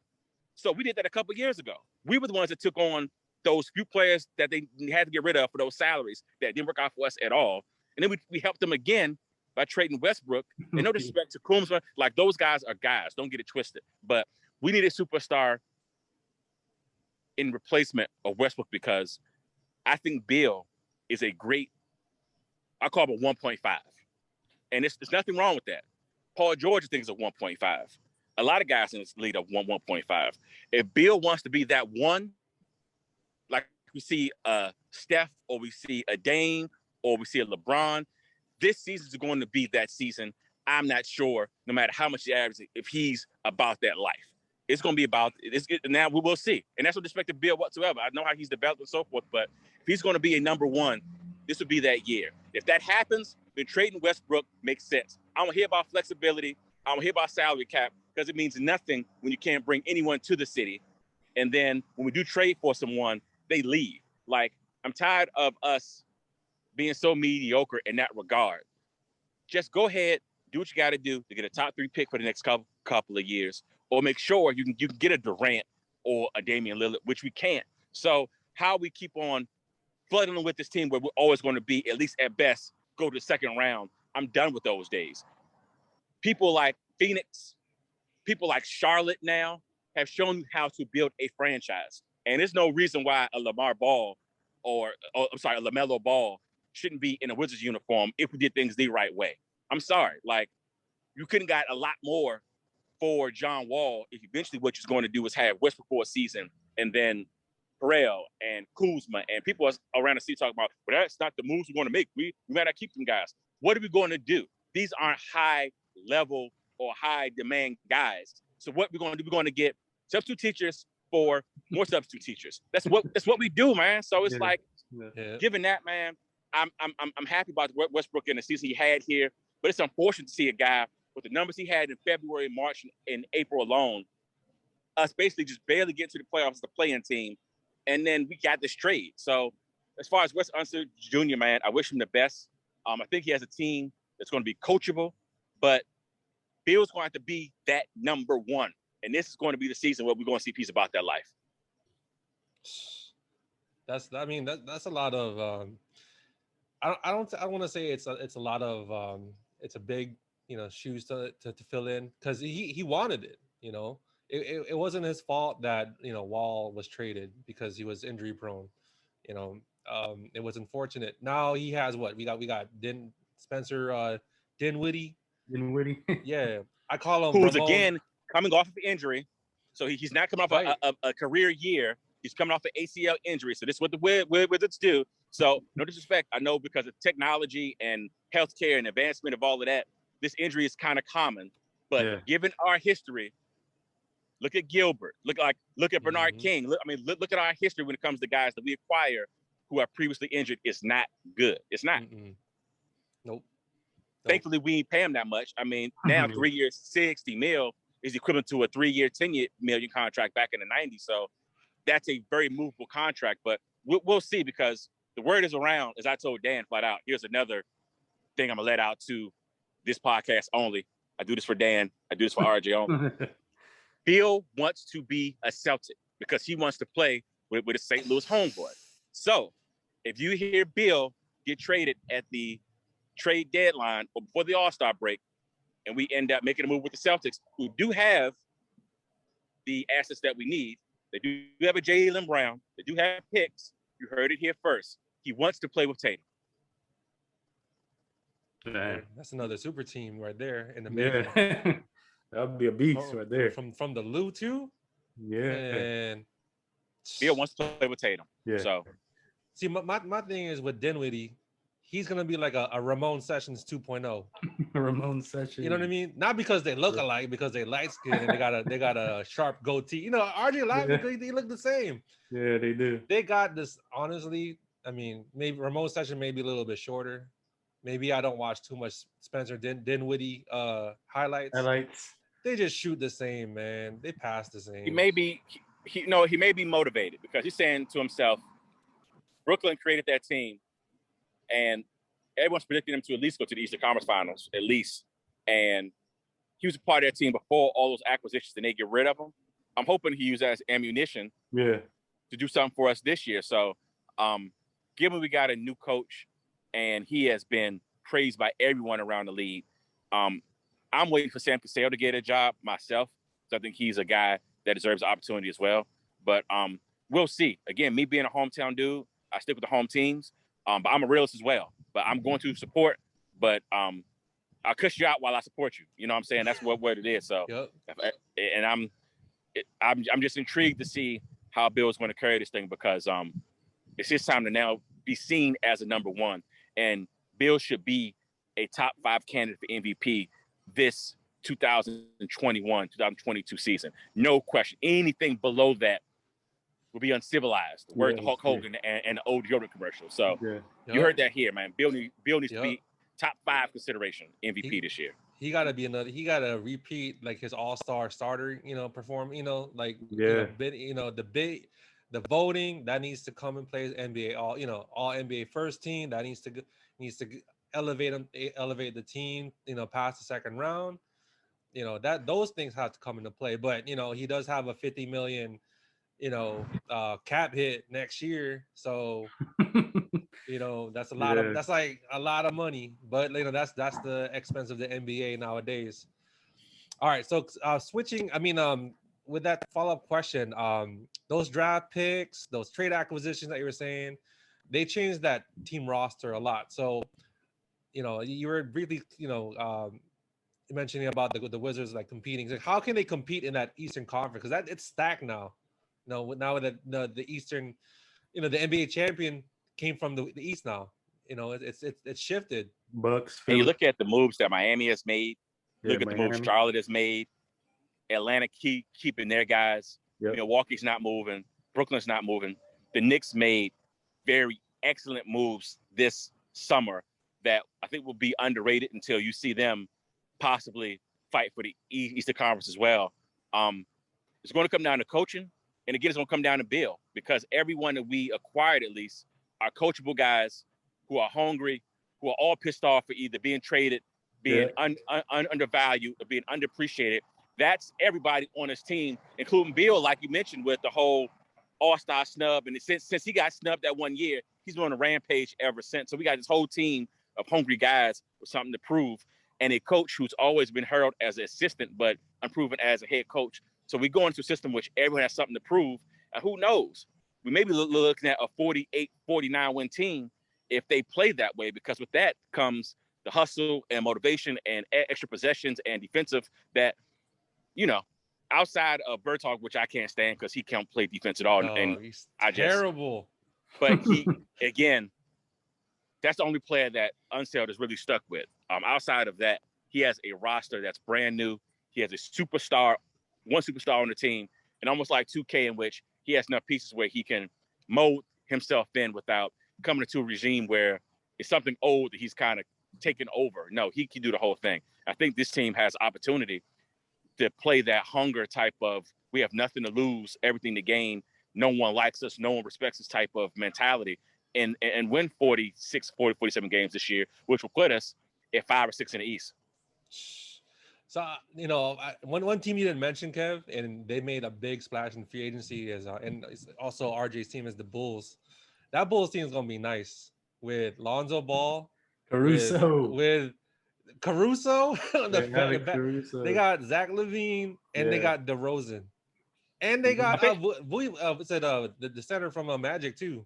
So we did that a couple years ago. We were the ones that took on those few players that they had to get rid of for those salaries that didn't work out for us at all. And then we helped them again by trading Westbrook. And no disrespect to Kuzma, like, those guys are guys. Don't get it twisted. But we need a superstar in replacement of Westbrook, because I think Bill is a great, I call him a 1.5. And there's nothing wrong with that. Paul George thinks a 1.5. A lot of guys in this league are 1.5. If Bill wants to be that one, like we see Steph, or we see a Dame, or we see a LeBron, this season is going to be that season. I'm not sure, no matter how much he averages, if he's about that life. It's going to be about it. Now we will see. And that's no disrespect to Bill whatsoever. I know how he's developed and so forth, but if he's going to be a number one, this would be that year. If that happens, then trading Westbrook makes sense. I don't hear about flexibility. I don't hear about salary cap, because it means nothing when you can't bring anyone to the city. And then when we do trade for someone, they leave. Like, I'm tired of us being so mediocre in that regard. Just go ahead, do what you got to do to get a top 3 pick for the next couple of years, or make sure you can get a Durant or a Damian Lillard, which we can't. So how we keep on flooding with this team where we're always going to be, at least at best, go to the second round, I'm done with those days. People like Phoenix, people like Charlotte now have shown you how to build a franchise. And there's no reason why a Lamar Ball or a LaMelo Ball shouldn't be in a Wizards uniform if we did things the right way. I'm sorry. Like, you couldn't got a lot more for John Wall if eventually what you're going to do is have Westbrook for a season, and then Harrell and Kuzma and people around the city talking about, well, that's not the moves we want to make. We might not keep them guys. What are we going to do? These aren't high level or high demand guys. So what we're going to do, we're going to get substitute teachers for more substitute teachers. That's what we do, man. So it's given that, man, I'm happy about Westbrook in the season he had here, but it's unfortunate to see a guy with the numbers he had in February, March, and April alone, us basically just barely get to the playoffs as the play-in team, and then we got this trade. So as far as Wes Unseld Jr., man, I wish him the best. I think he has a team that's going to be coachable, but Bill's going to have to be that number one, and this is going to be the season where we're going to see peace about that life. That's a lot of I don't want to say it's a lot of it's a big shoes to fill in, because he wanted it. It wasn't his fault that Wall was traded because he was injury prone. It was unfortunate. Now he has what we got Spencer Dinwiddie. Yeah, I call him. Who's again coming off of injury, so he's not coming off a career year. He's coming off an ACL injury. So this is what the Wizards do. So no disrespect, I know, because of technology and healthcare and advancement of all of that, this injury is kind of common. But given our history, look at Gilbert. Look at Bernard King. Look at our history when it comes to guys that we acquire who are previously injured. It's not good. It's not. Nope. Thankfully, we ain't pay him that much. Now 3 years, $60 million is equivalent to a 3-year, $10 million contract back in the 90s. So that's a very movable contract. But we'll see, because the word is around, as I told Dan flat out. Here's another thing I'm gonna let out to this podcast only. I do this for Dan. I do this for RJ only. Bill wants to be a Celtic because he wants to play with a St. Louis homeboy. So if you hear Bill get traded at the trade deadline or before the All-Star break, and we end up making a move with the Celtics, who do have the assets that we need. They do have a Jaylen Brown. They do have picks. You heard it here first. He wants to play with Tatum. Man. That's another super team right there in the middle. Yeah. That would be a beast right there. From the Lou too. Yeah. And Bill wants to play with Tatum. Yeah. So see, my thing is with Dinwiddie, he's gonna be like a Ramon Sessions 2.0. Ramon Sessions. You know what I mean? Not because they look alike, because they light skin and they got a sharp goatee. You know, RJ Live, they look the same. Yeah, they do. They got this. Honestly, I mean, maybe Ramon Sessions may be a little bit shorter. Maybe I don't watch too much Spencer Dinwiddie highlights. They just shoot the same, man. They pass the same. He may be motivated because he's saying to himself, Brooklyn created that team, and everyone's predicting him to at least go to the Eastern Conference Finals, at least. And he was a part of that team before all those acquisitions, and they get rid of him. I'm hoping he used that as ammunition to do something for us this year. So, given we got a new coach and he has been praised by everyone around the league, I'm waiting for Sam Cassell to get a job myself. So I think he's a guy that deserves the opportunity as well. But we'll see. Again, me being a hometown dude, I stick with the home teams. But I'm a realist as well. But I'm going to support. But I'll cuss you out while I support you. You know what I'm saying? That's what it is. So, and I'm just intrigued to see how Bill's going to carry this thing, because it's his time to now be seen as a number one. And Bill should be a top 5 candidate for MVP this 2021, 2022 season. No question. Anything below that will be uncivilized. Word to Hulk Hogan and the old Yoda commercial. So you heard that here, man. Bill needs to be top 5 consideration MVP this year. He gotta repeat like his all-star starter, perform, like the voting that needs to come in place. NBA all NBA first team that needs to elevate the team, past the second round. That those things have to come into play. But he does have a 50 million cap hit next year, so that's a lot of that's like a lot of money. But that's the expense of the NBA nowadays. All right, so switching, with that follow-up question, those draft picks, those trade acquisitions that you were saying, they changed that team roster a lot. So you were briefly mentioning about the Wizards like competing. Like, how can they compete in that Eastern Conference? Because it's stacked now. Now that the Eastern, the NBA champion came from the East now. It's shifted. Bucks. And you look at the moves that Miami has made. Look at the moves Charlotte has made. Atlanta keeping their guys. Milwaukee's not moving. Brooklyn's not moving. The Knicks made very excellent moves this summer that I think will be underrated until you see them possibly fight for the Eastern Conference as well. It's going to come down to coaching. And again, it's going to come down to Bill, because everyone that we acquired, at least, are coachable guys who are hungry, who are all pissed off for either being traded, being undervalued, or being underappreciated. That's everybody on his team, including Bill, like you mentioned, with the whole all-star snub. And since he got snubbed that one year, he's been on a rampage ever since. So we got this whole team of hungry guys with something to prove, and a coach who's always been heralded as an assistant, but unproven as a head coach. So we go into a system which everyone has something to prove. And who knows? We may be looking at a 48, 49 win team if they play that way, because with that comes the hustle and motivation and extra possessions and defensive that, outside of Bertog, which I can't stand because he can't play defense at all. And he's terrible. But he, again, that's the only player that Unseld is really stuck with. Outside of that, he has a roster that's brand new. He has one superstar on the team, and almost like 2K, in which he has enough pieces where he can mold himself in without coming into a regime where it's something old that he's kind of taken over. No, he can do the whole thing. I think this team has opportunity to play that hunger type of, we have nothing to lose, everything to gain no one likes us, no one respects us type of mentality, and win 47 games this year, which will put us at 5 or 6 in the East. So, one team you didn't mention, Kev, and they made a big splash in free agency is, and also RJ's team is the Bulls. That Bulls team is going to be nice with Lonzo Ball, with Caruso. Caruso. They got Zach LaVine, and they got DeRozan. And they got the center from Magic too.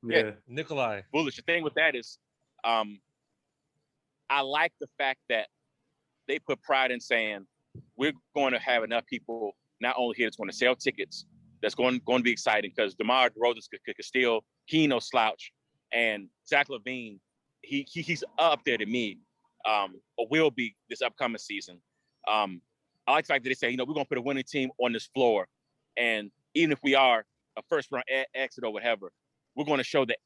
Yeah, Nikolai. Bullish. The thing with that is, I like the fact that they put pride in saying we're going to have enough people not only here that's going to sell tickets, that's going to be exciting because DeMar DeRozan could still, he ain't no slouch, and Zach LaVine, he's up there to me, or will be this upcoming season. I like the fact that they say, we're going to put a winning team on this floor, and even if we are a first round exit or whatever, we're going to show that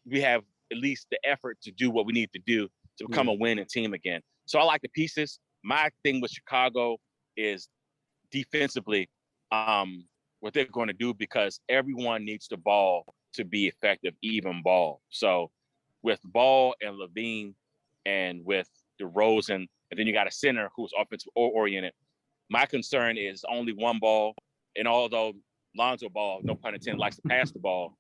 we have at least the effort to do what we need to do to become a winning team again. So I like the pieces. My thing with Chicago is defensively, what they're going to do, because everyone needs the ball to be effective, even ball. So with Ball and LaVine and with DeRozan, and then you got a center who's offensive oriented, my concern is only one ball. And although Lonzo Ball, no pun intended, likes to pass the ball,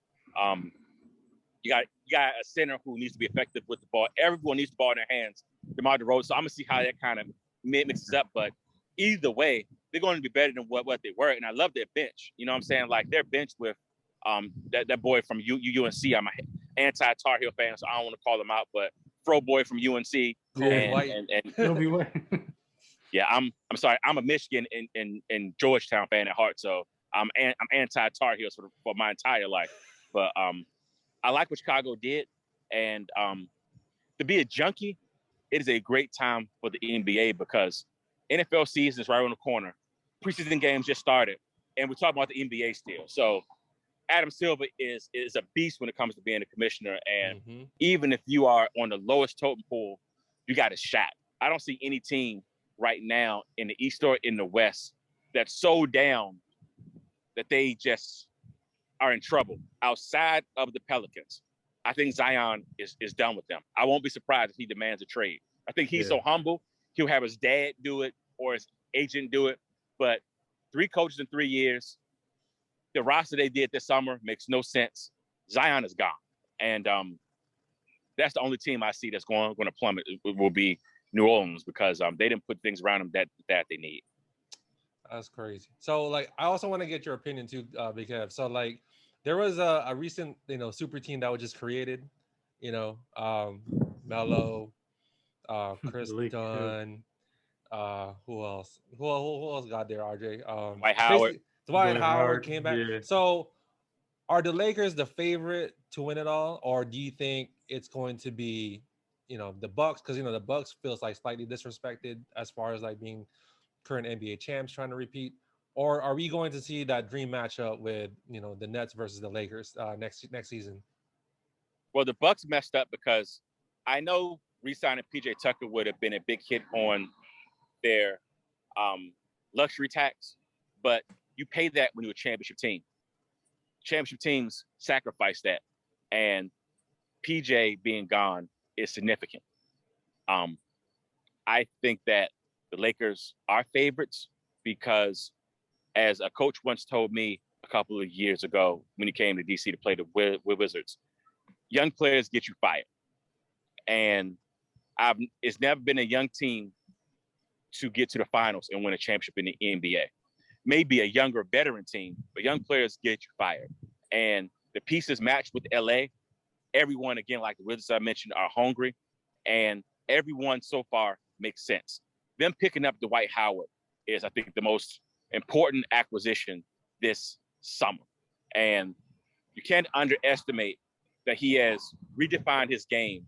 you got a center who needs to be effective with the ball. Everyone needs the ball in their hands. DeMar DeRozan. So I'm gonna see how that kind of mixes up. But either way, they're going to be better than what they were. And I love their bench. You know what I'm saying? Like their bench with that boy from UNC. I'm an anti-Tar Heel fan, so I don't want to call him out. But Fro boy from UNC. And yeah, I'm sorry. I'm a Michigan and Georgetown fan at heart. So I'm anti-Tar Heels for my entire life. But I like what Chicago did, and to be a junkie, it is a great time for the NBA because NFL season is right around the corner. Preseason games just started, and we're talking about the NBA still. So Adam Silver is a beast when it comes to being a commissioner, and even if you are on the lowest totem pole, you got a shot. I don't see any team right now in the East or in the West that's so down that they just are in trouble outside of the Pelicans. I think Zion is done with them. I won't be surprised if he demands a trade. I think he's so humble, he'll have his dad do it or his agent do it. But 3 coaches in 3 years, the roster they did this summer makes no sense. Zion is gone. And that's the only team I see that's going to plummet. It will be New Orleans because they didn't put things around them that they need. That's crazy. So, like, I also want to get your opinion too, because so like there was a recent super team that was just created. Melo, Chris Dunn, who else? Who else got there? RJ, Dwight Howard came back. Yeah. So, are the Lakers the favorite to win it all, or do you think it's going to be, the Bucks? Because the Bucks feels like slightly disrespected as far as like being current NBA champs trying to repeat, or are we going to see that dream matchup with the Nets versus the Lakers next season? Well, the Bucks messed up because I know re-signing PJ Tucker would have been a big hit on their luxury tax, but you pay that when you're a championship team. Championship teams sacrifice that, and PJ being gone is significant. I think that the Lakers are favorites because, as a coach once told me a couple of years ago when he came to DC to play the Wizards, young players get you fired. And it's never been a young team to get to the finals and win a championship in the NBA. Maybe a younger veteran team, but young players get you fired. And the pieces match with LA. Everyone, again, like the Wizards I mentioned, are hungry. And everyone so far makes sense. Them picking up Dwight Howard is, I think, the most important acquisition this summer. And you can't underestimate that he has redefined his game.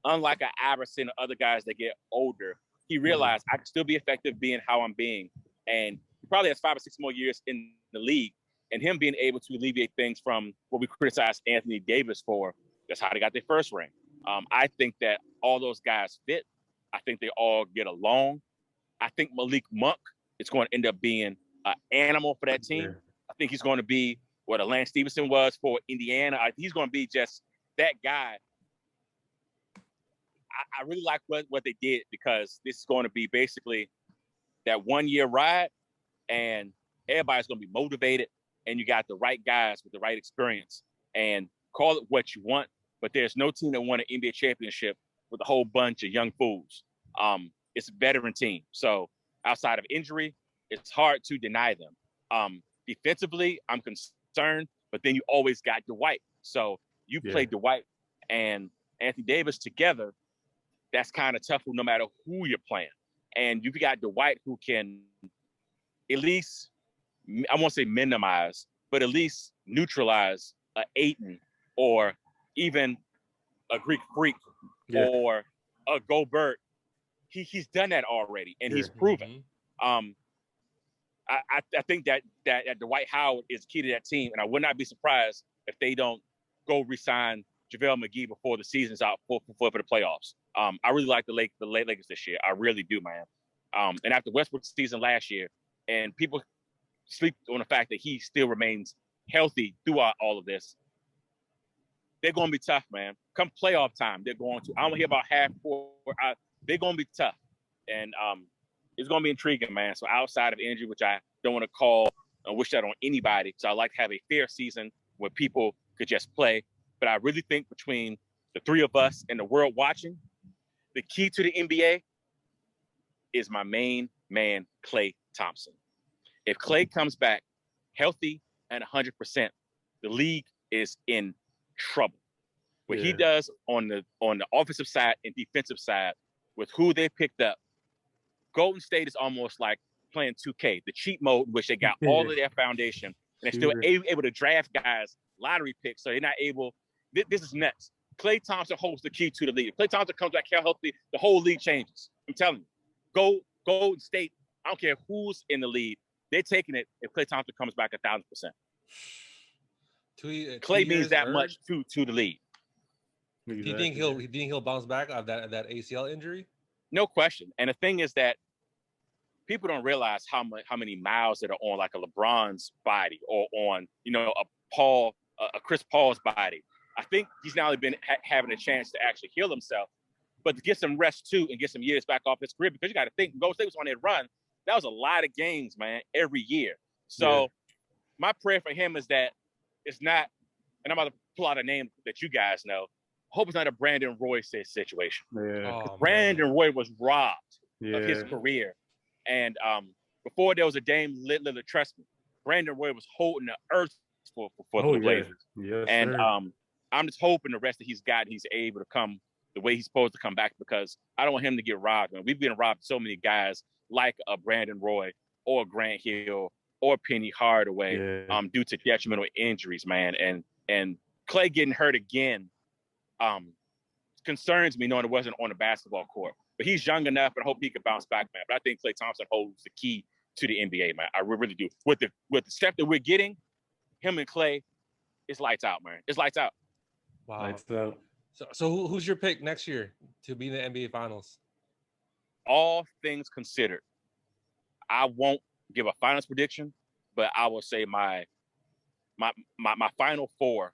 Unlike an Iverson or other guys that get older, he realized I can still be effective being how I'm being. And he probably has 5 or 6 more years in the league. And him being able to alleviate things from what we criticize Anthony Davis for, that's how they got their first ring. I think that all those guys fit. I think they all get along. I think Malik Monk is going to end up being an animal for that team. I think he's going to be what a Lance Stevenson was for Indiana. He's going to be just that guy. I really like what they did, because this is going to be basically that 1 year ride, and everybody's going to be motivated, and you got the right guys with the right experience, and call it what you want. But there's no team that won an NBA championship with a whole bunch of young fools. It's a veteran team. So outside of injury, it's hard to deny them. Defensively, I'm concerned, but then you always got Dwight. So you play Dwight and Anthony Davis together. That's kind of tough no matter who you're playing. And you've got Dwight who can at least, I won't say minimize, but at least neutralize a Ayton or even a Greek Freak or a Gobert. He's done that already, and he's proven. I think that Dwight Howard is key to that team, and I would not be surprised if they don't go re-sign JaVale McGee before the season's out for the playoffs. I really like the Lakers this year. I really do, man. And after Westbrook's season last year, and people sleep on the fact that he still remains healthy throughout all of this, they're going to be tough, man. Come playoff time, they're going to. I don't hear about half four. They're going to be tough. And it's going to be intriguing, man. So outside of injury, which I don't want to call and wish that on anybody, because I like to have a fair season where people could just play. But I really think between the three of us and the world watching, the key to the NBA is my main man, Klay Thompson. If Klay comes back healthy and 100%, the league is in trouble. What he does on the offensive side and defensive side with who they picked up, Golden State is almost like playing 2K, the cheat mode, which they got all of their foundation, and they're still able to draft guys, lottery picks, so they're not able. This is nuts. Klay Thompson holds the key to the league. If Klay Thompson comes back healthy, the whole league changes. I'm telling you. Golden State, I don't care who's in the league, they're taking it if Klay Thompson comes back 1,000%. Klay means that much to the league. Do you think he'll bounce back out of that ACL injury? No question. And the thing is that people don't realize how many miles that are on like a LeBron's body or on a Chris Paul's body. I think he's now been having a chance to actually heal himself, but to get some rest too and get some years back off his career, because you got to think Golden State was on their run. That was a lot of games, man, every year. So my prayer for him is that it's not, and I'm about to pull out a name that you guys know. I hope it's not a Brandon Roy situation. Brandon Roy was robbed of his career. And before there was a Dame Lillard, trust me, Brandon Roy was holding the earth for the Blazers. Yes, and sir. I'm just hoping the rest that he's got, he's able to come the way he's supposed to come back, because I don't want him to get robbed. Man. We've been robbed so many guys like a Brandon Roy or Grant Hill or Penny Hardaway due to detrimental injuries, man. And Klay getting hurt again concerns me, knowing it wasn't on the basketball court. But he's young enough, and I hope he can bounce back, man. But I think Klay Thompson holds the key to the NBA, man. I really do. With the step that we're getting, him and Klay, it's lights out, man. It's lights out. Wow. Lights out. So who's your pick next year to be in the NBA Finals? All things considered, I won't give a finals prediction, but I will say my final four,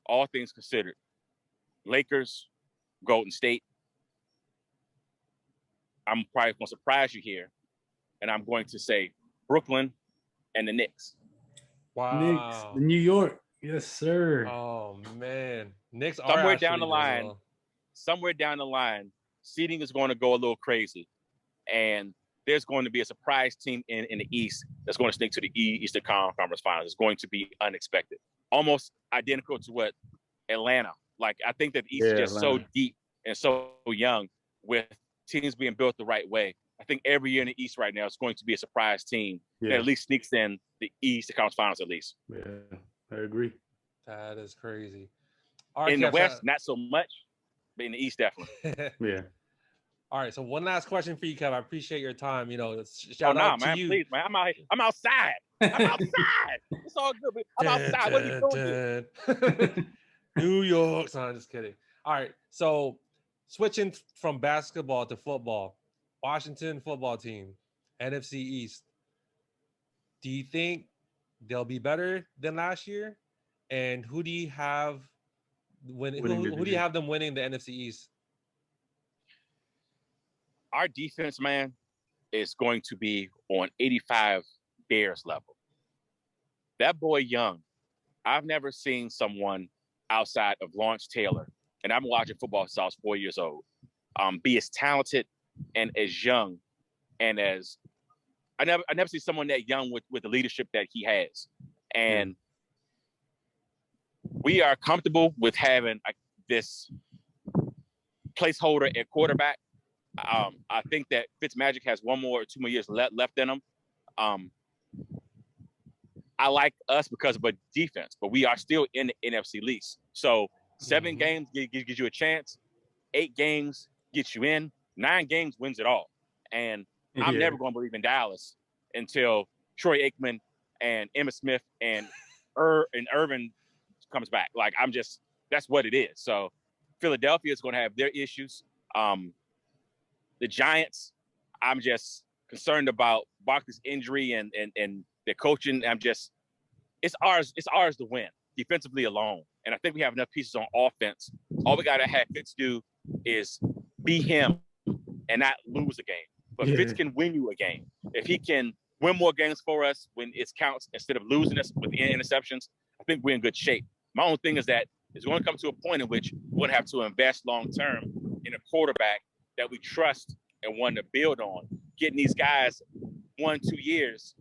all things considered: Lakers, Golden State. I'm probably going to surprise you here, and I'm going to say Brooklyn and the Knicks. Wow. Knicks, New York. Yes, sir. Oh, man. Knicks are somewhere down the line, seeding is going to go a little crazy, and there's going to be a surprise team in the East that's going to sneak to the Eastern Conference Finals. It's going to be unexpected, almost identical to what Atlanta. Like, I think that the East is just so deep and so young, with teams being built the right way. I think every year in the East right now, it's going to be a surprise team that at least sneaks in the Eastern Conference Finals at least. Yeah, I agree. That is crazy. All right, in the West, not so much, but in the East, definitely. Yeah. All right, so one last question for you, Kev. I appreciate your time. Shout out to man, you. Please, man. I'm outside. I'm outside. It's all good. I'm outside. What are you doing? New York. No, I'm just kidding. All right, so switching from basketball to football, Washington football team, NFC East. Do you think they'll be better than last year? And who do you have who do you have them winning the NFC East? Our defense, man, is going to be on 85 Bears level. That boy Young, I've never seen someone outside of Lawrence Taylor, and I'm watching football since I was 4 years old, be as talented and as young and as I never see someone that young with the leadership that he has. And we are comfortable with having this placeholder at quarterback. I think that Fitzmagic has 1 more or 2 more years left in him. I like us because of a defense, but we are still in the NFC least. So 7 games gives you a chance. 8 games gets you in. 9 games wins it all. And I'm never going to believe in Dallas until Troy Aikman and Emmitt Smith and Irvin comes back. Like, that's what it is. So Philadelphia is going to have their issues. The Giants, I'm just concerned about Barkley's injury and their coaching. It's ours to win defensively alone. And I think we have enough pieces on offense. All we got to have Fitz do is be him and not lose a game. But Fitz can win you a game. If he can win more games for us when it counts instead of losing us with interceptions, I think we're in good shape. My own thing is that it's going to come to a point in which we're going to have to invest long-term in a quarterback that we trust and want to build on. Getting these guys 1-2 years,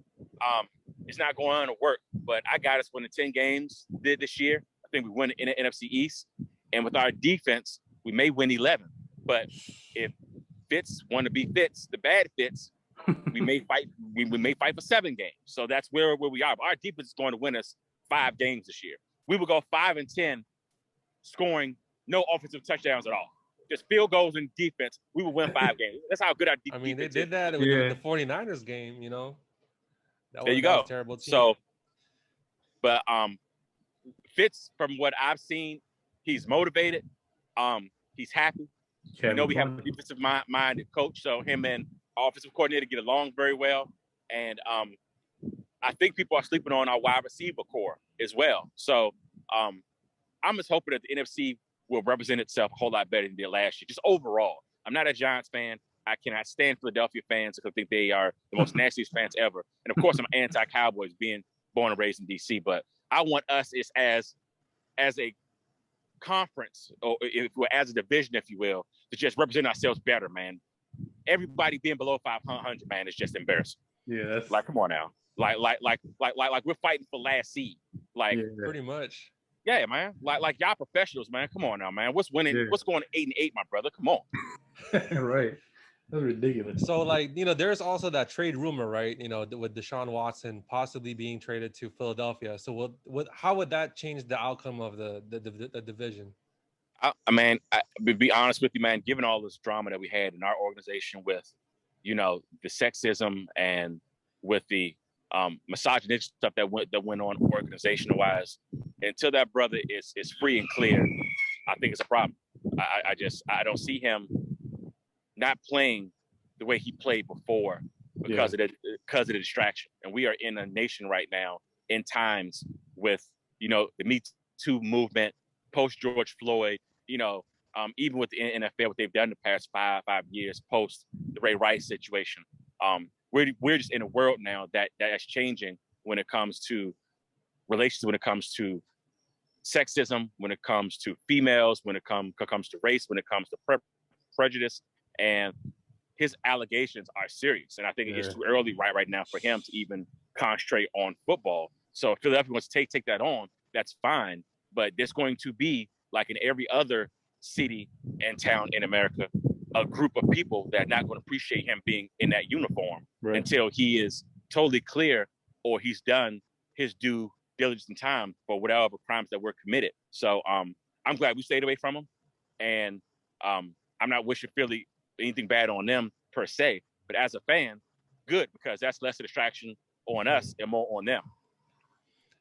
it's not going to work. But I got us winning 10 games this year. I think we win in the NFC East. And with our defense, we may win 11. But if Fitz want to be Fitz, the bad Fitz, we may fight. We may fight for 7 games. So that's where we are. But our defense is going to win us 5 games this year. We will go 5-10, scoring no offensive touchdowns at all. Just field goals and defense. We will win 5 games. That's how good our defense is. I mean, they did that with the 49ers game, you know. There you go. Terrible team. So, but Fitz, from what I've seen, he's motivated. He's happy. We know we have a defensive minded coach, so him and offensive coordinator get along very well. And I think people are sleeping on our wide receiver core as well. So I'm just hoping that the NFC will represent itself a whole lot better than it did last year, just overall. I'm not a Giants fan. I cannot stand Philadelphia fans because I think they are the most nastiest fans ever. And, of course, I'm anti-Cowboys being born and raised in D.C. But I want us as a conference, or as a division, if you will, to just represent ourselves better, man. Everybody being below 500, man, is just embarrassing. Yeah, that's like, come on now. Like we're fighting for last seed. Like, pretty much. Yeah, man. Like y'all professionals, man. Come on now, man. What's winning? What's going 8-8, my brother? Come on. Right. That's ridiculous. So, like, you know, there's also that trade rumor, right? You know, with Deshaun Watson possibly being traded to Philadelphia. So, how would that change the outcome of the division? To be honest with you, man, given all this drama that we had in our organization with, you know, the sexism and with the misogynistic stuff that went on organizational wise, until that brother is free and clear, I think it's a problem. I don't see him not playing the way he played before because of the distraction. And we are in a nation right now in times with, you know, the Me Too movement, post George Floyd, you know, even with the NFL, what they've done the past five years, post the Ray Rice situation. We're just in a world now that's changing when it comes to relations, when it comes to sexism, when it comes to females, when it comes to race, when it comes to prejudice. And his allegations are serious. And I think it's too early right now for him to even concentrate on football. So if Philadelphia wants to take that on, that's fine. But there's going to be, like in every other city and town in America, a group of people that are not going to appreciate him being in that uniform until he is totally clear or he's done his due diligence and time for whatever crimes that were committed. So I'm glad we stayed away from him. And I'm not wishing Philly anything bad on them per se, but as a fan, good, because that's less a distraction on us and more on them.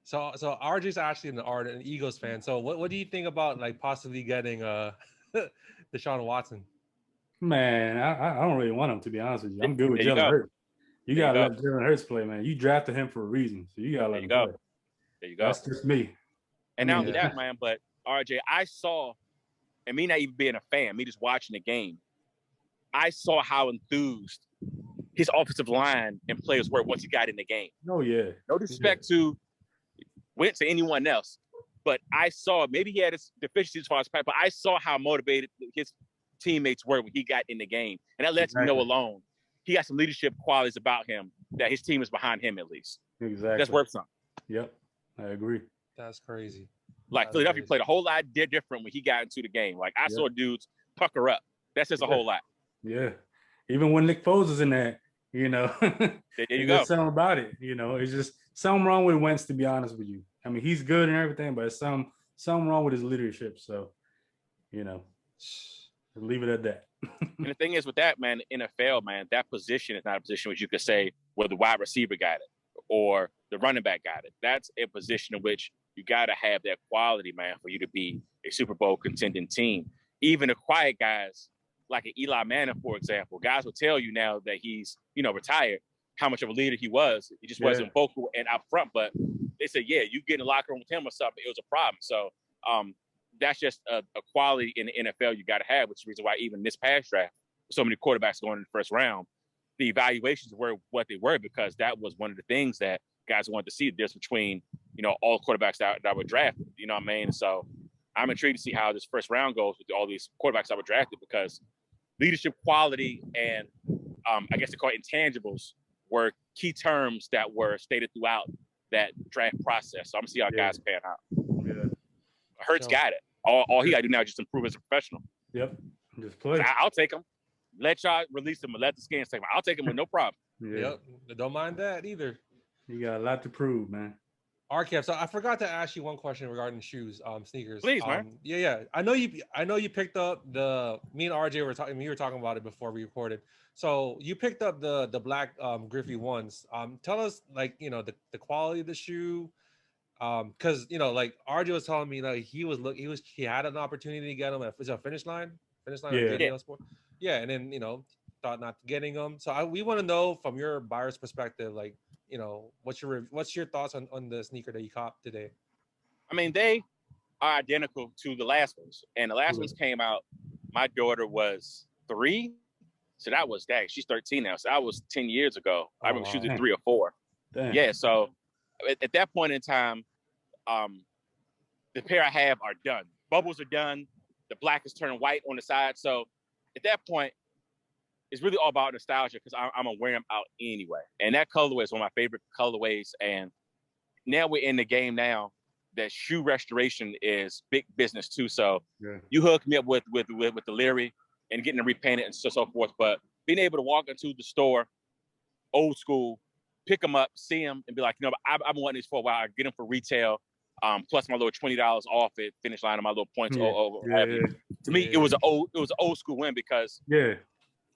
So RJ's actually an Eagles fan. So what do you think about like possibly getting Deshaun Watson? Man, I don't really want him, to be honest with you. I'm good with Jalen Hurts. You gotta let Jalen Hurts play, man. You drafted him for a reason, so you gotta let him play. There you go. That's just me. And not only that, man, but RJ, I saw, and me not even being a fan, me just watching the game, I saw how enthused his offensive line and players were once he got in the game. Oh, yeah. No disrespect to Wentz or anyone else, but I saw, maybe he had his deficiencies as far as but I saw how motivated his teammates were when he got in the game. And that lets me know alone, he got some leadership qualities about him that his team is behind him at least. Exactly. That's worth something. Yep, I agree. That's crazy. Like Philadelphia played a whole lot different when he got into the game. Like I saw dudes pucker up. That's just a whole lot. Yeah. Even when Nick Foles is in there, you know, there you go. There's something about it. You know, it's just something wrong with Wentz, to be honest with you. I mean, he's good and everything, but it's something wrong with his leadership. So, you know, leave it at that. And the thing is with that, man, NFL, man, that position is not a position which you could say where the wide receiver got it or the running back got it. That's a position in which you got to have that quality, man, for you to be a Super Bowl contending team. Even the quiet guys, like an Eli Manning, for example, guys will tell you now that he's, you know, retired, how much of a leader he was. He just wasn't vocal and out front, but they said, yeah, you get in the locker room with him or something, it was a problem. So that's just a quality in the NFL you got to have, which is the reason why even this past draft, so many quarterbacks going in the first round, the evaluations were what they were, because that was one of the things that guys wanted to see, the difference between, you know, all quarterbacks that were drafted. You know what I mean? So I'm intrigued to see how this first round goes with all these quarterbacks that were drafted, because leadership quality and I guess they call it intangibles were key terms that were stated throughout that draft process. So I'm gonna see how guys pan out. Yeah. Hurts got it. All he got to do now is just improve as a professional. Yep. Just play. I'll take him. Let y'all release him and let the scans take him. I'll take him with no problem. Yep. Don't mind that either. You got a lot to prove, man. RKF, so I forgot to ask you one question regarding shoes, sneakers. Please, man. Yeah. I know you picked up me and RJ were talking. We were talking about it before we recorded. So you picked up the black Griffey ones. Tell us, like, you know, the quality of the shoe. Because, you know, like RJ was telling me, like he had an opportunity to get them at finish line. Yeah, and then, you know, thought not getting them. So we want to know from your buyer's perspective, like, you know, what's your thoughts on the sneaker that you copped today? I mean, they are identical to the last ones, and the last ones came out. My daughter was 3, so that was she's 13 now. So that was 10 years ago. I remember she was at 3 or 4. Damn. Yeah, so at that point in time, the pair I have are done. Bubbles are done. The black is turning white on the side. So at that point, it's really all about nostalgia, because I'm going to wear them out anyway. And that colorway is one of my favorite colorways. And now we're in the game now that shoe restoration is big business too. So you hooked me up with the Leary and getting them repainted and so forth. But being able to walk into the store, old school, pick them up, see them, and be like, you know, I've been wanting these for a while. I get them for retail, plus my little $20 off at finish line on my little points. To me, it was an old school win, because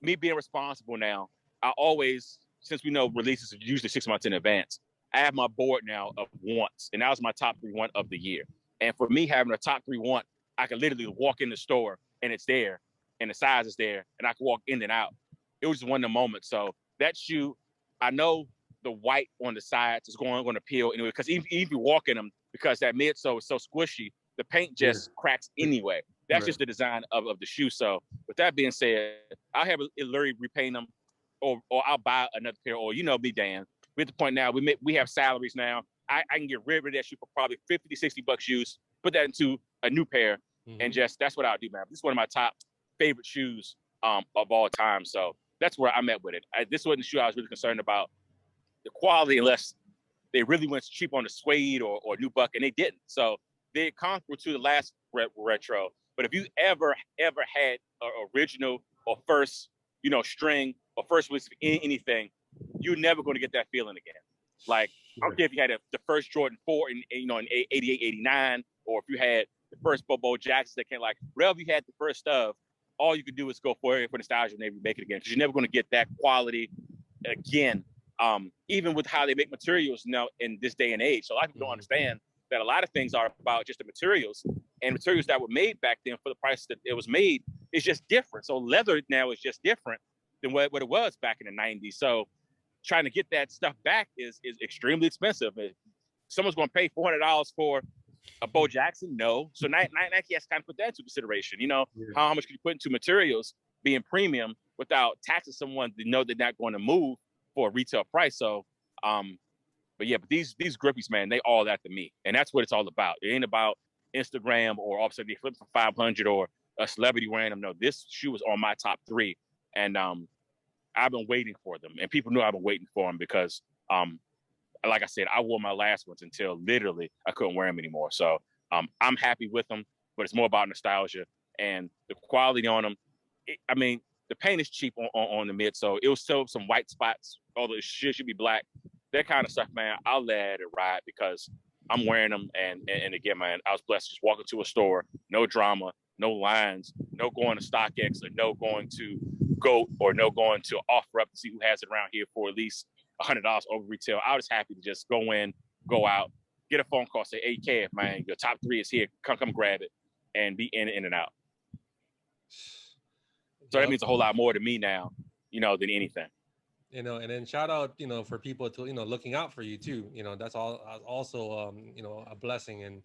me being responsible now, I always, since we know releases are usually 6 months in advance, I have my board now of wants, and that was my top 3 want of the year. And for me, having a top 3 want, I could literally walk in the store and it's there, and the size is there, and I can walk in and out. It was just one of the moments. So that shoe, I know the white on the sides is going to peel anyway, because even if you walk in them, because that midsole is so squishy, the paint just cracks anyway. That's just the design of the shoe. So with that being said, I'll have Lurie repaint them, or I'll buy another pair. Or, you know me, Dan, we're at the point now, we have salaries now. I can get rid of that shoe for probably $50-$60 use, put that into a new pair, and just, that's what I'll do, man. This is one of my top favorite shoes of all time. So that's where I'm at with it. This wasn't the shoe I was really concerned about the quality, unless they really went cheap on the suede or nubuck, and they didn't. So they conquered to the last retro. But if you ever had an original or first, you know, string or first release of anything, you're never going to get that feeling again. Like, I don't care if you had the first Jordan 4 in 88, 89, or if you had the first Bobo Jacksons that came, like, wherever you had the first stuff, all you could do is go for nostalgia and maybe make it again, because you're never going to get that quality again. Even with how they make materials now in this day and age. So a lot of people don't understand that a lot of things are about just the materials, and materials that were made back then for the price that it was made is just different. So leather now is just different than what it was back in the 90s. So trying to get that stuff back is extremely expensive. If someone's going to pay $400 for a Bo Jackson, no. So Nike has to kind of put that into consideration. You know, how much can you put into materials being premium without taxing someone to know they're not going to move for a retail price? So, but these grippies, man, they all that to me, and that's what it's all about. It ain't about Instagram or all of a sudden they flip for 500 or a celebrity wearing them. No, this shoe was on my top 3, and I've been waiting for them, and people knew I've been waiting for them because, like I said, I wore my last ones until literally I couldn't wear them anymore. So I'm happy with them, but it's more about nostalgia and the quality on them. I mean, the paint is cheap on the mid, so it will still some white spots. All the shit should be black. That kind of stuff, man, I'll let it ride because I'm wearing them. And again, man, I was blessed to just walk into a store, no drama, no lines, no going to StockX, or no going to GOAT, or no going to offer up to see who has it around here for at least $100 over retail. I was happy to just go in, go out, get a phone call, say, hey, Kev, man, your top 3 is here. Come grab it, and be in and out. So that means a whole lot more to me now, you know, than anything. You know, and then shout out, you know, for people to, you know, looking out for you too. You know, that's also, you know, a blessing. And,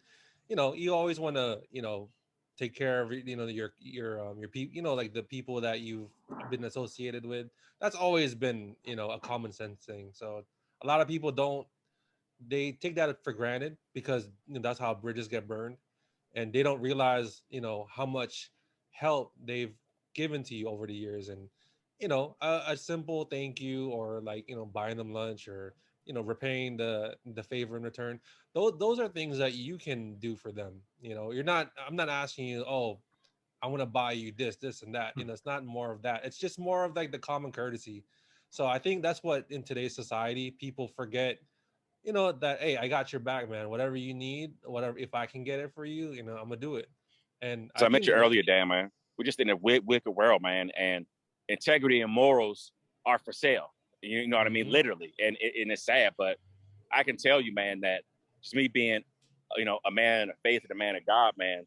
you know, you always want to, you know, take care of, you know, your people, you know, like the people that you've been associated with. That's always been, you know, a common sense thing. So a lot of people they take that for granted because, you know, that's how bridges get burned, and they don't realize, you know, how much help they've given to you over the years. And, you know, a simple thank you, or like, you know, buying them lunch, or, you know, repaying the favor in return. Those are things that you can do for them. You know, I'm not asking you, oh, I want to buy you this and that. You know, it's not more of that. It's just more of like the common courtesy. So I think that's what in today's society people forget, you know, that, hey, I got your back, man. Whatever you need, whatever, if I can get it for you, you know, I'm gonna do it. And so I mentioned earlier, Dan, man, we're just in a wicked world, man, and integrity and morals are for sale. You know what I mean? Literally. And it's sad, but I can tell you, man, that just me being, you know, a man of faith and a man of God, man,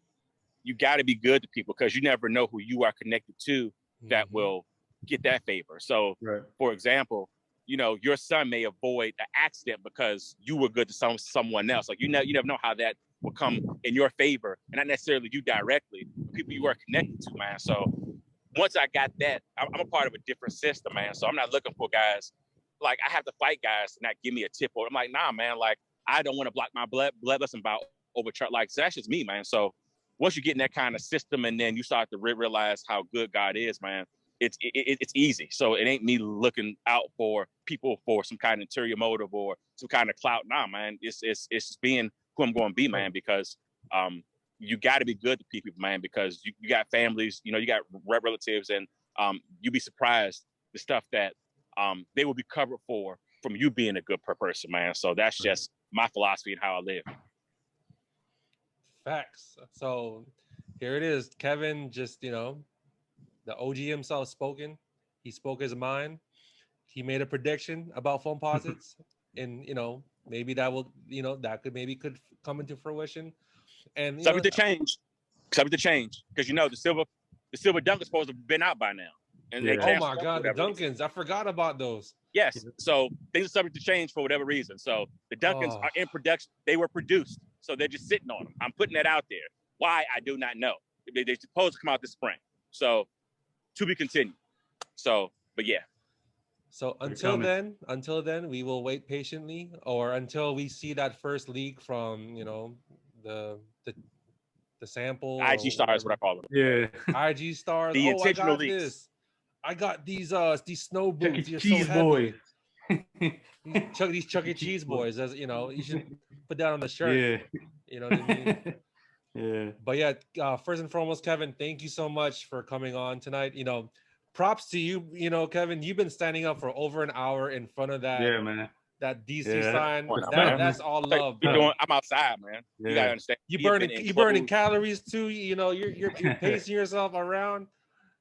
you got to be good to people because you never know who you are connected to that will get that favor. So, for example, you know, your son may avoid an accident because you were good to someone else. Like, you never know how that will come in your favor, and not necessarily you directly, but people you are connected to, man. So once I got that, I'm a part of a different system, man. So I'm not looking for guys, like, I have to fight guys to not give me a tip. Or I'm like, nah, man, like, I don't want to block my blood lesson about overcharge. Like, so that's just me, man. So once you get in that kind of system, and then you start to realize how good God is, man, it's easy. So it ain't me looking out for people for some kind of interior motive or some kind of clout. Nah, man, it's just being who I'm going to be, man, because you got to be good to people, man, because you got families, you know, you got relatives, and you'd be surprised the stuff that they will be covered for from you being a good person, man. So that's just my philosophy and how I live. Facts. So here it is. Kevin just, you know, the OG himself spoken. He spoke his mind. He made a prediction about Foamposites, and, you know, maybe that will, you know, that could come into fruition. And subject to change, because, you know, the silver dunk is supposed to have been out by now. And they oh my God, the Duncans! I forgot about those. Yes, so things are subject to change for whatever reason. So the Duncans are in production; they were produced, so they're just sitting on them. I'm putting that out there. Why, I do not know. They're supposed to come out this spring, so to be continued. So, but yeah. So until then, we will wait patiently, or until we see that first leak from, you know, the sample. IG stars, what I call them. Yeah. IG stars. The intentional I got leaks. this. I got these snow boots. You're Cheese so boy. these Chuck E. Cheese boys. As you know, you should put that on the shirt. Yeah. You know what I mean? Yeah. But yeah, first and foremost, Kevin, thank you so much for coming on tonight. You know, props to you. You know, Kevin, you've been standing up for over an hour in front of that. Yeah, man. That DC sign. On, That's all love. I'm outside, man. Yeah. You gotta understand. You burning calories too. You know, you're pacing yourself around.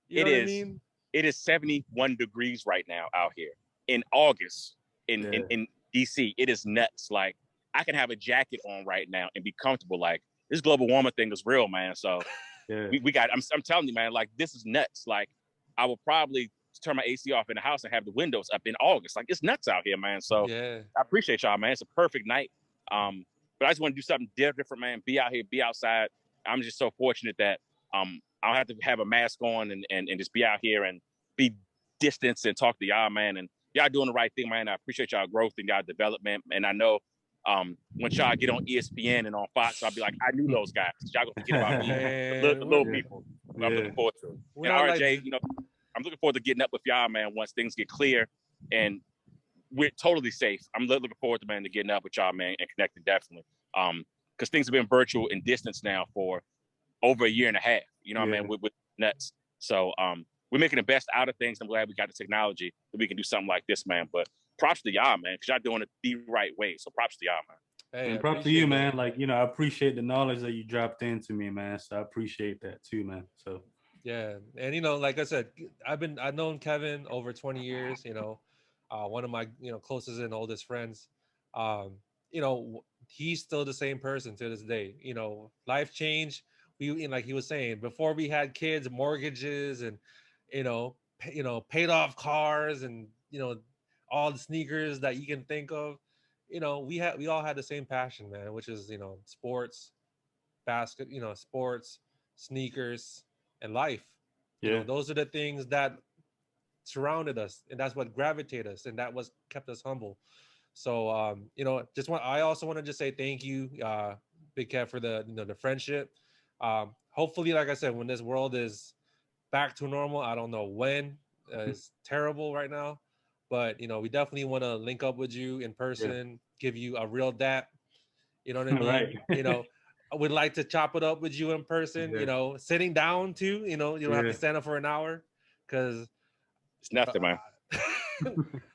You know what I mean? It is 71 degrees right now out here in August in DC. It is nuts. Like, I can have a jacket on right now and be comfortable. Like, this global warming thing is real, man. So we got. I'm telling you, man. Like, this is nuts. Like, I will probably turn my AC off in the house and have the windows up in August. Like, it's nuts out here, man. So yeah, I appreciate y'all, man. It's a perfect night. But I just want to do something different, man. Be out here, be outside. I'm just so fortunate that I don't have to have a mask on and just be out here and be distanced and talk to y'all, man. And y'all doing the right thing, man. I appreciate y'all growth and y'all development. And I know when y'all get on ESPN and on Fox, I'll be like, I knew those guys. Y'all gonna forget about me, the little people. I'm looking forward to it. And RJ, like, you know, I'm looking forward to getting up with y'all, man, once things get clear and we're totally safe. I'm looking forward to, man, to getting up with y'all, man, and connecting definitely. Because things have been virtual and distance now for over a year and a half. You know what I mean? With nuts. So we're making the best out of things. I'm glad we got the technology that we can do something like this, man. But props to y'all, man, because y'all doing it the right way. So props to y'all, man. Hey, and props to you, man. Like, you know, I appreciate the knowledge that you dropped into me, man. So I appreciate that too, man. So yeah, and you know, like I said, I've known Kevin over 20 years. You know, one of my closest and oldest friends. You know, he's still the same person to this day. You know, life changed. We, like he was saying, before we had kids, mortgages, and paid off cars, and all the sneakers that you can think of. You know, we all had the same passion, man, which is sports, sports, sneakers, and life. Those are the things that surrounded us, and that's what gravitated us, and that was kept us humble. So I also want to just say thank you, Big Cat, for the friendship. Hopefully, like I said, when this world is back to normal, I don't know when. It's terrible right now, but we definitely want to link up with you in person, give you a real dap. You know what I mean? Right. I would like to chop it up with you in person. Sitting down too. You don't have to stand up for an hour, because it's nothing, man.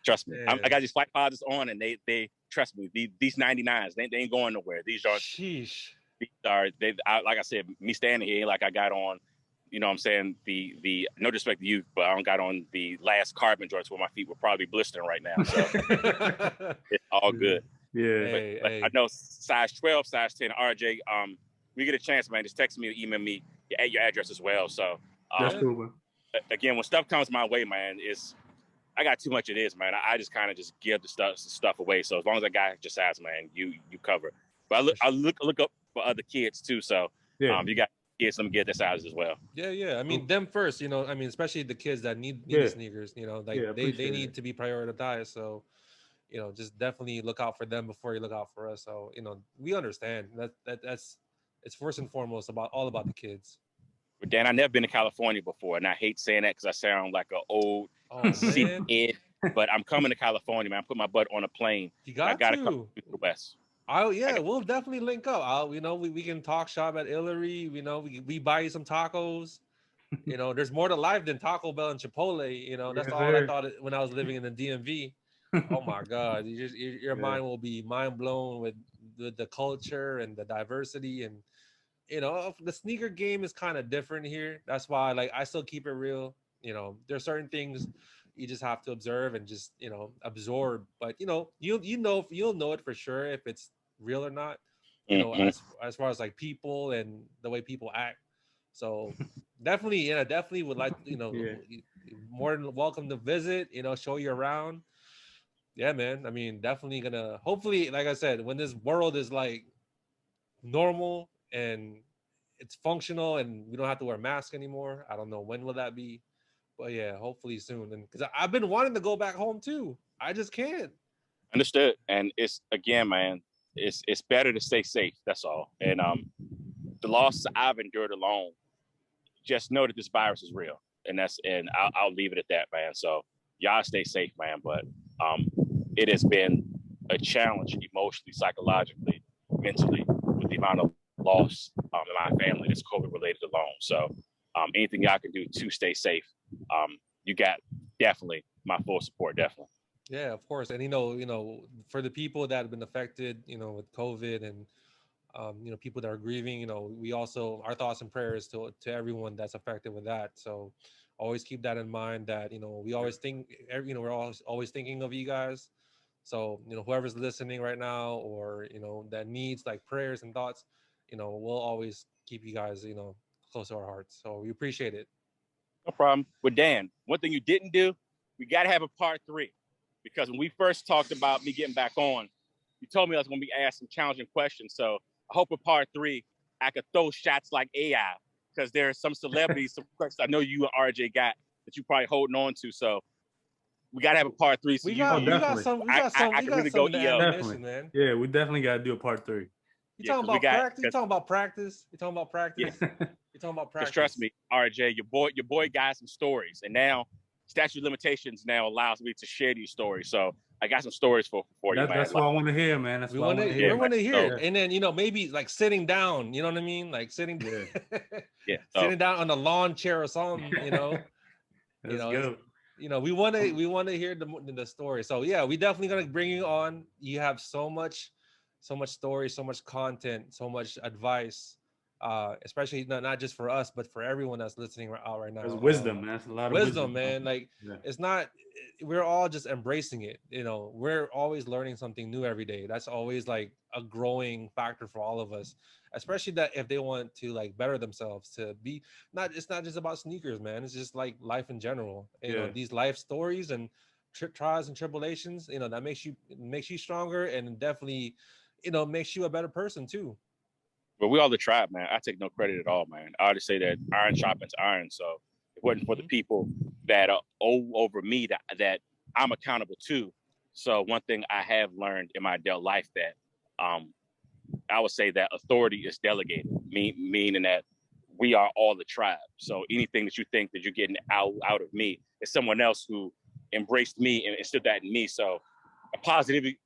Trust me. I got these flight pilots on, and they trust me. These 99s, they ain't going nowhere. These are, sheesh. Like I said, me standing here, like I got on, you know what I'm saying, the no disrespect to you, but I don't got on the last carbon joints where my feet were probably blistering right now. So it's all good. Yeah. But I know size 12, size 10, RJ, we get a chance, man, just text me or email me your address as well. So that's cool, man. Again, when stuff comes my way, man, I got too much of this, man. I just kind of just give the stuff away. So as long as I got just ask, man, you cover. But I look up for other kids too. So you got kids, let me get this out as well. Yeah. I mean, them first, I mean, especially the kids that need the sneakers, they need to be prioritized. So, just definitely look out for them before you look out for us. So, we understand that's it's first and foremost all about the kids. But Dan, I've never been to California before, and I hate saying that because I sound like an old city kid. But I'm coming to California, man. I put my butt on a plane. You got I gotta come to the West. We'll definitely link up. We can talk shop at Hillary. We buy you some tacos. There's more to life than Taco Bell and Chipotle. That's all I thought when I was living in the DMV. Oh my God, your mind will be mind blown with the culture and the diversity, and the sneaker game is kind of different here. That's why I still keep it real. There's certain things you just have to observe and just absorb, but you'll know it for sure if it's real or not, as far as like people and the way people act. So definitely would like more than welcome to visit, show you around. Yeah, man. I mean, definitely gonna, hopefully, like I said, when this world is like normal and it's functional and we don't have to wear masks anymore, I don't know when will that be, but yeah, hopefully soon. And because I've been wanting to go back home too, I just can't. Understood. And it's, again, man, it's better to stay safe. That's all. And the loss I've endured alone, just know that this virus is real, and I'll leave it at that, man. So y'all stay safe, man. But it has been a challenge emotionally, psychologically, mentally, with the amount of loss in my family that's COVID related alone. So anything y'all can do to stay safe, you got definitely my full support, definitely. Yeah, of course. And for the people that have been affected, with COVID, and people that are grieving, we also, our thoughts and prayers to everyone that's affected with that. So always keep that in mind, that we always think, we're always thinking of you guys. So whoever's listening right now, or that needs like prayers and thoughts, we'll always keep you guys close to our hearts. So we appreciate it. No problem. With Dan, one thing you didn't do, we got to have a part 3. Because when we first talked about me getting back on, you told me I was going to be asked some challenging questions. So I hope in part 3, I could throw shots like AI. Because there are some celebrities, some questions I know you and RJ got that you probably holding on to. So we got to have a part 3. So we got some ammunition, man. Yeah, we definitely got to do a part 3. You talking about practice? You talking about practice? You talking about practice? Yeah. You talking about practice? Trust me, RJ, your boy got some stories, and now statute of limitations now allows me to share these stories. So I got some stories for you, man. That's what I want to hear, man. That's what I want to hear. We want to hear it. And then maybe like sitting down. You know what I mean? Like sitting. Sitting down on a lawn chair or something. Let's go. We want to hear the story. So yeah, we definitely gonna bring you on. You have so much story, so much content, so much advice. Especially not just for us, but for everyone that's listening out right now. There's wisdom, man. That's a lot of wisdom, man. Like it's not. We're all just embracing it. We're always learning something new every day. That's always like a growing factor for all of us. Especially that if they want to like better themselves, to be it's not just about sneakers, man. It's just like life in general. These life stories and trials and tribulations. That makes you stronger, and definitely, makes you a better person too. But we all the tribe, man. I take no credit at all, man. I always say that iron sharpens iron. So it wasn't for the people that are over me that I'm accountable to. So one thing I have learned in my adult life that I would say that authority is delegated, meaning that we are all the tribe. So anything that you think that you're getting out of me is someone else who embraced me and instilled that in me. So positivity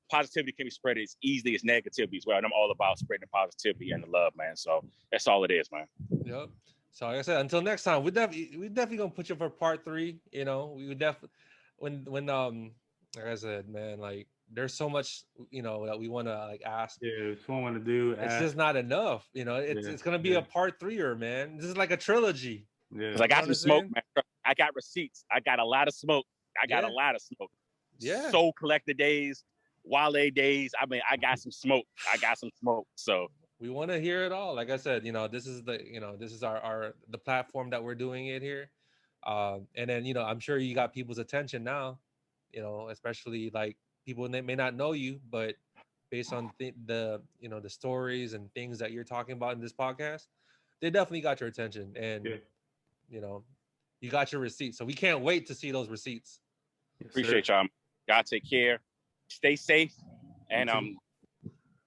can be spread as easily as negativity as well. And I'm all about spreading the positivity and the love, man. So that's all it is, man. Yep. So like I said, until next time, we definitely gonna put you for part 3. We would definitely when like I said, man, like there's so much that we want to like ask. Yeah, it's what I want to do. It's just not enough. It's gonna be a part 3er, man. This is like a trilogy. Yeah. Because I got some smoke, man. I got receipts. I got a lot of smoke. I got a lot of smoke. Yeah. Soul Collector days, Wale days. I mean, I got some smoke. So we want to hear it all. Like I said, this is our the platform that we're doing it here. And then, I'm sure you got people's attention now, especially like people that may not know you, but based on the stories and things that you're talking about in this podcast, they definitely got your attention, and, you got your receipts. So we can't wait to see those receipts. Appreciate y'all. God take care. Stay safe. And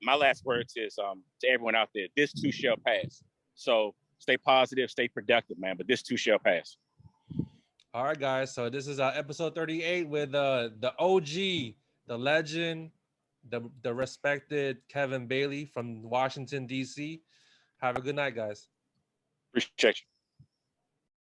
my last words is to everyone out there, this too shall pass. So stay positive, stay productive, man. But this too shall pass. All right, guys. So this is episode 38 with the OG, the legend, the respected Kevin Bailey from Washington, D.C. Have a good night, guys. Appreciate you.